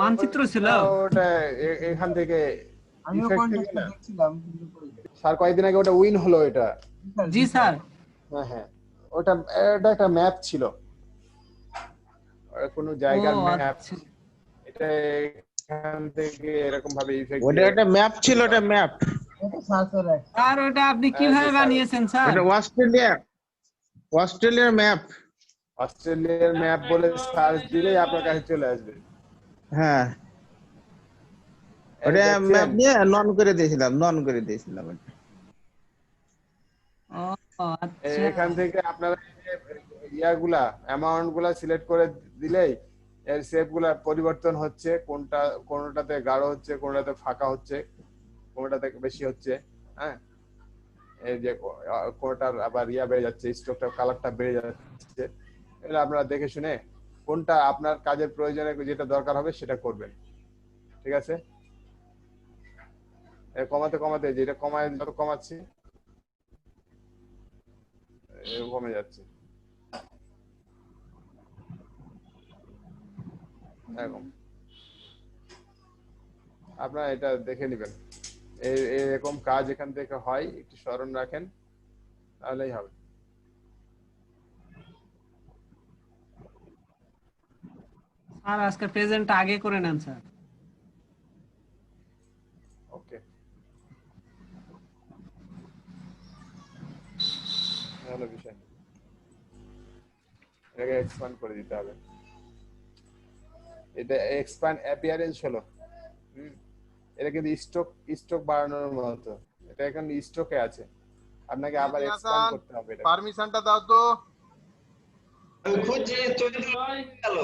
মানচিত্র ছিল ওটা এখান থেকে আমিও ইফেক্ট থেকে কন্টেস্টটা না দেখছিলাম কিন্তু স্যার কয়েকদিন আগে ওটা উইন হলো এটা। জি স্যার। হ্যাঁ হ্যাঁ, ওটা একটা ম্যাপ ছিল, কোনো ও জায়গার ম্যাপ। আচ্ছা। এটা এখান থেকে এরকম ভাবে ইফেক্ট ওটা দিয়ে একটা ম্যাপ ছিল, ওটা ম্যাপ। এটা সার্চার স্যার ওটা আপনি কিভাবে বানিয়েছেন স্যার? ওটা অস্ট্রেলিয়ার ম্যাপ। অস্ট্রেলিয়ার ম্যাপ বলে সার্চ দিলেই আপনার কাছে চলে আসবে। হ্যাঁ, এই ওটা দেখছেন? ম্যাপ নিয়ে নন করে দিয়েছিলাম ওটা। ও আচ্ছা। এখান থেকে আপনারা ইয়াগুলা অ্যামাউন্ট গুলা সিলেক্ট করে দিলেই এর শেপ গুলা পরিবর্তন হচ্ছে, কোনটাতে গাঢ় হচ্ছে, কোনটাতে ফাঁকা হচ্ছে, কোনটাতে বেশি হচ্ছে। হ্যাঁ, এই যে কোনটার আবার ইয়া বেড়ে যাচ্ছে, স্ট্রোকটা কালারটা বেড়ে যাচ্ছে। এগুলো আপনারা দেখে শুনে কোনটা আপনার কাজের প্রয়োজনে যেটা দরকার হবে সেটা করবেন। ঠিক আছে, কমাতে কমাতে যেটা কমায় যত কমাচ্ছি কমে যাচ্ছে এরকম। আপনারা এটা দেখে নেবেন, এরকম কাজ এখান থেকে হয়, একটু স্মরণ রাখেন তাহলেই হবে। স্যার আজকে প্রেজেন্টটা আগে করে নেন স্যার। ওকে, ভালো বিষয়, এটাকে এক্সপ্যান্ড করে দিতে হবে। এটা এক্সপ্যান্ড অ্যাপিয়ারেন্স হলো, এটা কিন্তু স্ট্রোক বাড়ানোর মতো। এটা এখন স্ট্রোকে আছে, আপনাকে আবার এক্সপ্যান্ড করতে হবে। এটা পারমিশনটা দাও তো। খুঁজে চলে গেল,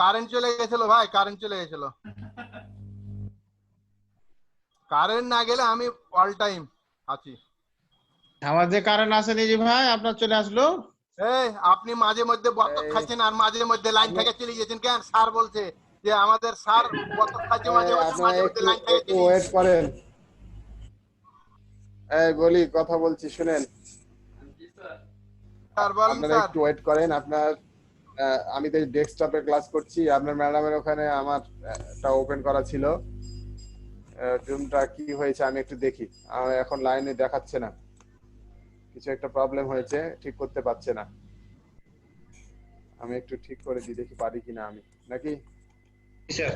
কারেন্ট চলে গেছিল ভাই, কারেন্ট চলে গেছিল। কারেন্ট না গেলে আমি অল টাইম আছি। আমার যে কারেন্ট আসেনি যে ভাই, আপনার চলে আসলো। এই আপনি মাঝে মধ্যে বতক খাচ্ছেন আর মাঝে মধ্যে লাইন থেকে চলে গেছেন কেন? স্যার বলছে যে আমাদের স্যার বতক খাচ্ছে মাঝে মধ্যে, আপনারা মাঝে মধ্যে লাইন থেকে একটু চলে ওয়েট গেছেন। করেন। এই বলি, কথা বলছি শুনেন। স্যার বলেন আপনারা স্যার। একটু ওয়েট করেন। আপনার আমি তো ডেস্কটপে ক্লাস করছি, আপনার ম্যাডামের ওখানে আমার একটা ওপেন করা ছিল, জুমটা কি হয়েছে আমি একটু দেখি। আমার এখন লাইনে দেখাচ্ছে না, কিছু একটা প্রবলেম হয়েছে, ঠিক করতে পারছে না। আমি একটু ঠিক করে দিই, দেখি পারি কিনা আমি, নাকি স্যার?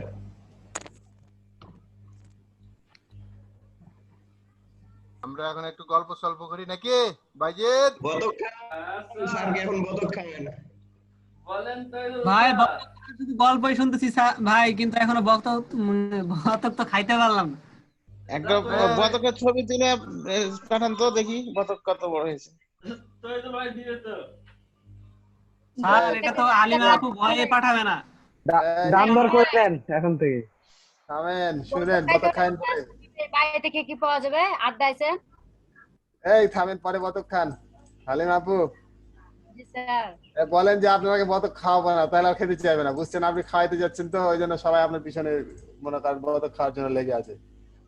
আমরা এখন একটু গল্প সল্প করি নাকি বাইজিদ? বতক স্যারকে এখন বতক খাওয়ায় না। ভাই শুধু গল্পই শুনতেছি ভাই, কিন্তু এখনো বতক তো খাইতে পারলাম না। একটা বতকের ছবি তুলে পাঠান তো দেখি বতক কত বড় হয়েছে। স্যার এটা তো আলিমা আপু ভয়ে পাঠাবে না। দাম দর করে দেন এখন থেকে। থামেন, শুনেন, বতক খান পরে। বাইরে থেকে কি পাওয়া যাবে আড্ডাইছে? এই থামেন, পরে বতক খান। হালিম আপু জি স্যার। বলেন যে আপনাকে বতক খাওয়াবো না, তাহলে আর খেতে চাইবে না, বুঝছেন? আপনি খাওয়াইতে যাচ্ছেন তো, ওই জন্য সবাই আপনার পিছনে মনে করেন বতক খাওয়ার জন্য লেগে আছে।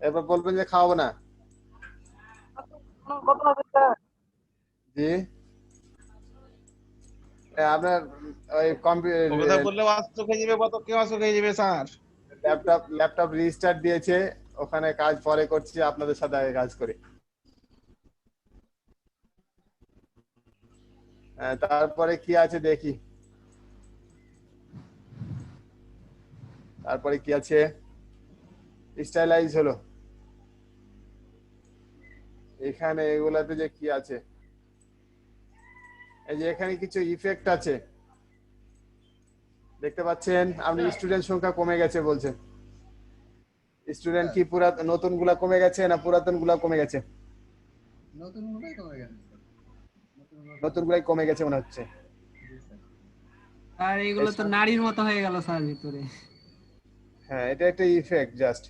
এরপর বলবেন যে খাওয়াবো না। জি, আপনার ওই কথা বললে অসুখ হয়ে যাবে, বতক কে অসুখ হয়ে যাবে স্যার। ল্যাপটপ রিস্টার্ট দিয়েছে, ওখানে কাজ পরে করছি, আপনাদের সাথে আগে কাজ করি। তারপরে কি আছে দেখি, তারপরে কি আছে, স্টাইলাইজ হলো। এখানে এগুলাতে যে কি আছে, এই যে এখানে কিছু ইফেক্ট আছে দেখতে পাচ্ছেন আপনি। স্টুডেন্ট সংখ্যা কমে গেছে বলছেন, স্টুডেন্ট কি নতুন গুলা কমে গেছে না পুরাতন গুলা কমে গেছে? নতুন গুলাই কমে গেছে, নতুন গুলাই কমে গেছে মনে হচ্ছে। আর এগুলো তো নারীর মতো হয়ে গেল স্যার ভিতরে। হ্যাঁ, এটা একটা ইফেক্ট জাস্ট।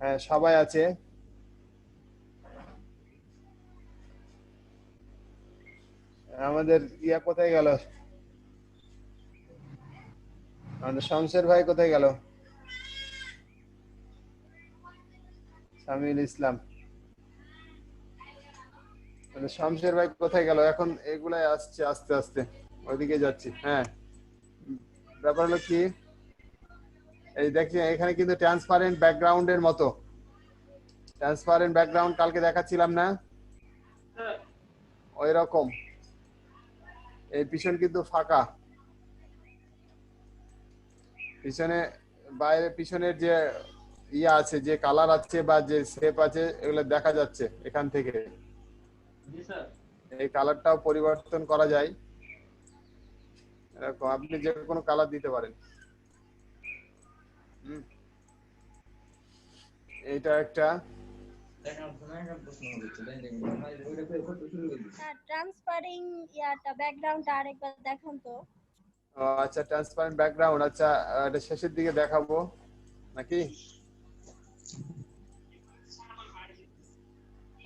হ্যাঁ, সবাই আছে। আমাদের ইয়া কোথায় গেল, আমাদের শমশের ভাই কোথায় গেল? সামিউল ইসলাম, শমশের ভাই কোথায় গেল? এখন এগুলাই আসছে, আস্তে আস্তে ওইদিকে যাচ্ছি। হ্যাঁ, ব্যাপার হলো কি, এই দেখছি এখানে কিন্তু ট্রান্সপারেন্ট ব্যাকগ্রাউন্ডের মতো ট্রান্সপারেন্ট ব্যাকগ্রাউন্ড কালকে দেখাচ্ছিলাম না, ওই রকম। এই পিছন কিন্তু ফাঁকা, পিছনে বাইরে পিছনের যে ইয়া আছে, যে কালার আছে বা যে শেপ আছে, এগুলো দেখা যাচ্ছে এখান থেকে। এই কালারটাও পরিবর্তন করা যায়, এরকম আপনি যে কোনো কালার দিতে পারেন। এটা একটা ট্রান্সপারিং ইয়াটা ব্যাকগ্রাউন্ডটা আরেকবার দেখান তো। আচ্ছা, ট্রান্সপারেন্ট ব্যাকগ্রাউন্ড, আচ্ছা এটা শেষের দিকে দেখাবো নাকি?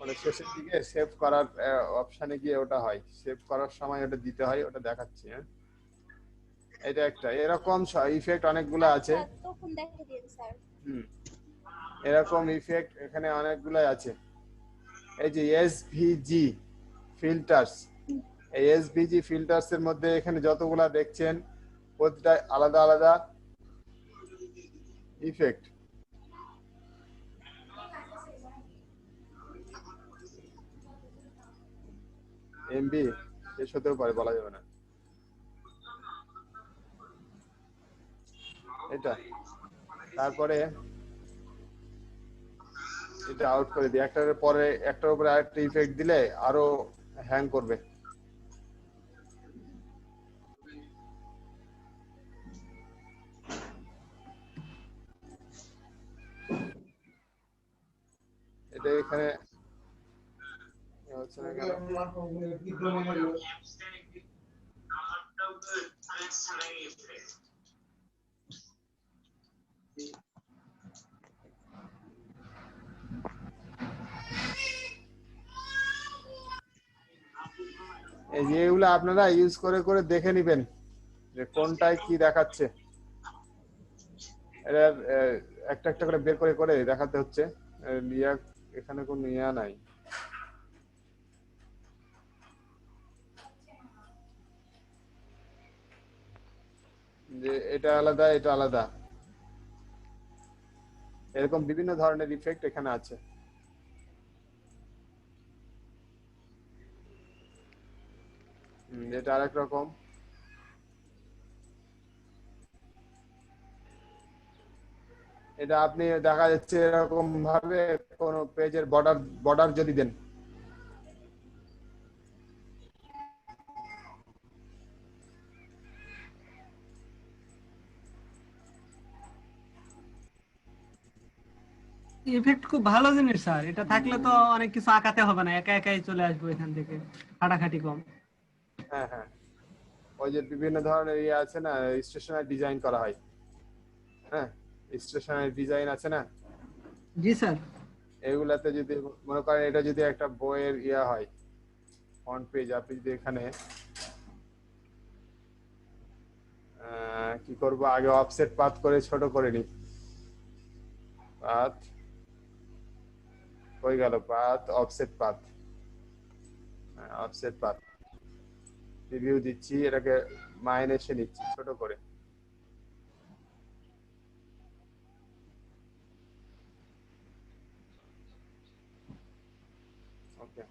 ওটা শেষের দিকে সেভ করার অপশনে গিয়ে ওটা হয়, সেভ করার সময় ওটা দিতে হয়, ওটা দেখাচ্ছি। হ্যাঁ, এটা একটা এরকম ইফেক্ট অনেকগুলো আছে। তখন দেখে দিন স্যার। এরকম ইফেক্ট এখানে অনেকগুলো আছে। এই যে এসভিজি ফিল্টার্স, এই এসভিজি ফিল্টার্স এর মধ্যে এখানে যতগুলা দেখছেন প্রতিটা আলাদা আলাদা ইফেক্ট। এমবি শেষ হতেও পারে, বলা যাবে না। এটা তারপরে এটা আউট করে দিই, একটার পরে একটার উপরে আরেকটা ইফেক্ট দিলে আরো হ্যাং করবে। এটা এখানে হচ্ছে না কেন? এই যে এগুলো আপনারা ইউজ করে করে দেখে নেবেন যে কোনটায় কি দেখাচ্ছে। এটা একটা একটা করে বের করে করে দেখাতে হচ্ছে। এখানে কোনো ইয়া নাই। যে এটা আলাদা, এটা আলাদা, এরকম বিভিন্ন ধরনের ইফেক্ট এখানে আছে। এটা আরেক রকম। এটা আপনি দেখা যাচ্ছে এরকম ভাবে কোন পেজের বর্ডার যদি দেন, ইফেক্ট খুব ভালো জিনিস স্যার, এটা থাকলে তো অনেক কিছু আঁকাতে হবে না, একা একাই চলে আসবো এখান থেকে, খাটাখাটি কম। হ্যাঁ হ্যাঁ, ওই যে বিভিন্ন ধরনের ইয়ে আছে না, স্টেশনারি ডিজাইন করা হয়। হ্যাঁ, স্টেশনারি ডিজাইন আছে না? জি স্যার। এগুলাতে যদি মনে করেন এটা যদি একটা বইয়ের ইয়া হয়, ফ্রন্ট পেজ, আপনি যদি এখানে কি করব, আগে অফসেট পাথ করে ছোট করে নি। পাথ হয়ে গেল, path offset path, offset path review দিচ্ছি, এটাকে মাইনাসে নিচ্ছি ছোট করে। ওকে,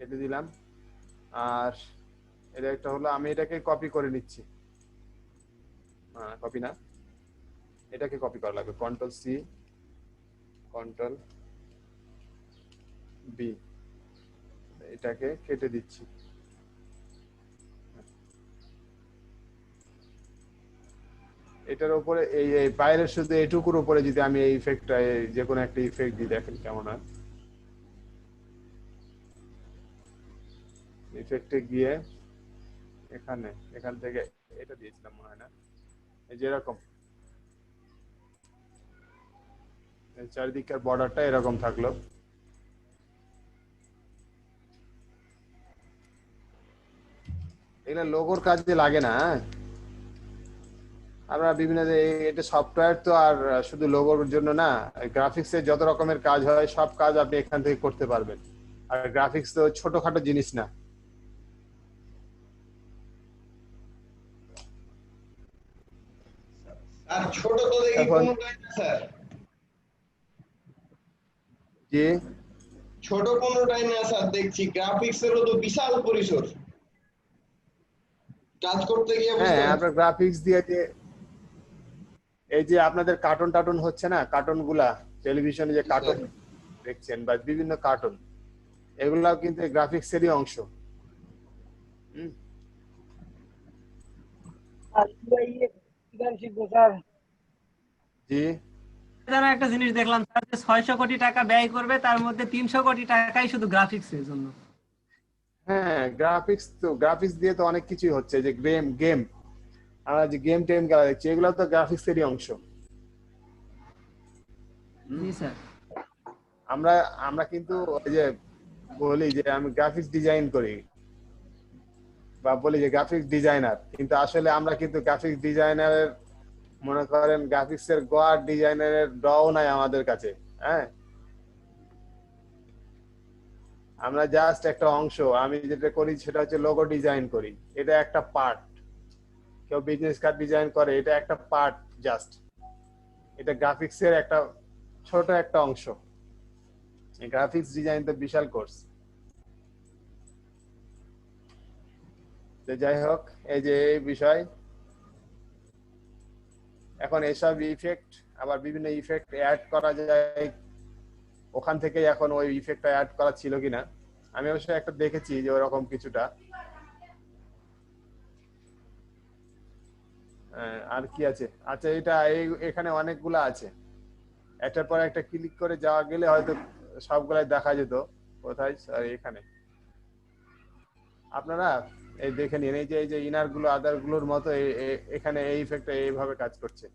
এটা দিলাম। আর এটা একটা হলো, আমি এটাকে কপি করে নিচ্ছি, কপি না, এটাকে কপি করা লাগবে, কন্ট্রোল সি কন্ট্রোল বি, এটাকে কেটে দিচ্ছি। এটার উপরে এই বাইরের শুধু এইটুকুর উপরে যদি আমি এই ইফেক্টটা, যে কোনো একটা ইফেক্ট দিই, দেখেন কেমন হয়। ইফেক্টে গিয়ে এখান থেকে এটা দিয়েছিলাম মনে হয় না, এই যে এরকম চারিদিকের বর্ডারটা এরকম থাকলো। এগুলো লোগোর কাজে লাগে না। আমরা বিভিন্ন, এটা সফটওয়্যার তো আর শুধু লোগোর জন্য না, গ্রাফিক্স এর যত রকমের কাজ হয় সব কাজ আপনি এখান থেকে করতে পারবেন। আর গ্রাফিক্স তো ছোটখাটো জিনিস না। আর ছোট তো দেখি কোনটাই না স্যার। জি ছোট কোনোটাই না স্যার, দেখছি গ্রাফিক্সেরও তো বিশাল পরিসর, কাজ করতে গিয়ে হ্যাঁ বুঝলাম। আপনার গ্রাফিক্স দিয়ে যে এই যে আপনাদের কার্টুন টার্টুন হচ্ছে না, কার্টুন গুলা টেলিভিশনে যে কার্টুন দেখছেন বা বিভিন্ন কার্টুন, এগুলাও কিন্তু গ্রাফিক্সেরই অংশ। হুম। জি যেন একটা জিনিস দেখলাম স্যার, যে 600 কোটি টাকা ব্যয় করবে, তার মধ্যে 300 কোটি টাকাই শুধু গ্রাফিক্সের জন্য। হ্যাঁ গ্রাফিক্স দিয়ে তো অনেক কিছুই হচ্ছে, যে গেম আমরা যে গেম টেম খেলা দেখছি, এগুলো তো গ্রাফিক্সেরই অংশ। জি স্যার। আমরা আমরা কিন্তু ওই যে বলি যে আমি গ্রাফিক্স ডিজাইন করি বা বলি যে গ্রাফিক্স ডিজাইনার, কিন্তু আসলে আমরা কিন্তু গ্রাফিক্স ডিজাইনারের মনে করেন গ্রাফিক্সের গোয়ার ডিজাইনারের ডও নাই আমাদের কাছে। হ্যাঁ আমরা জাস্ট একটা অংশ। আমি যেটা করি সেটা হচ্ছে লোগো ডিজাইন করি, এটা একটা পার্ট। কেউ বিজনেস কার্ড ডিজাইন করে, এটা একটা পার্ট জাস্ট। এটা গ্রাফিক্সের একটা ছোট একটা অংশ। গ্রাফিক্স ডিজাইন তো বিশাল কোর্স। তো যাই হোক, এই যে এই বিষয়, এখন এসব ইফেক্ট আবার বিভিন্ন ইফেক্ট অ্যাড করা যায়, ওখান থেকে এখন ওই ইফেক্টটা অ্যাড করা ছিল কিনা আমি অবশ্যই একটা দেখেছি যে ওরকম কিছুটা। আর কি আছে, আচ্ছা এটা এখানে অনেকগুলো আছে, একটার পর একটা ক্লিক করে যাওয়া গেলে হয়তো সবগুলাই দেখা যেত। কোথায় স্যার? এখানে আপনারা এই দেখে নিন, এই যে ইনার গুলো আদার গুলোর মতো এখানে এই ইফেক্টটা এইভাবে কাজ করছে।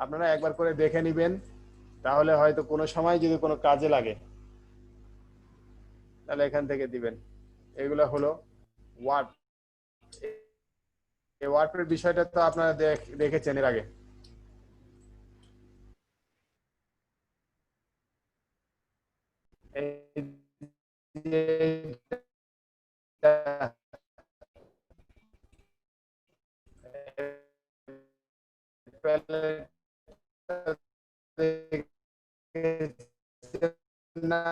আপনারা একবার করে দেখে নিবেন, তাহলে হয়তো কোনো সময় যদি কোনো কাজে লাগে তাহলে এখান থেকে দিবেন। এগুলো হলো ওয়ার্প। এই ওয়ার্পের বিষয়টা তো আপনারা দেখেছেন এর আগে। না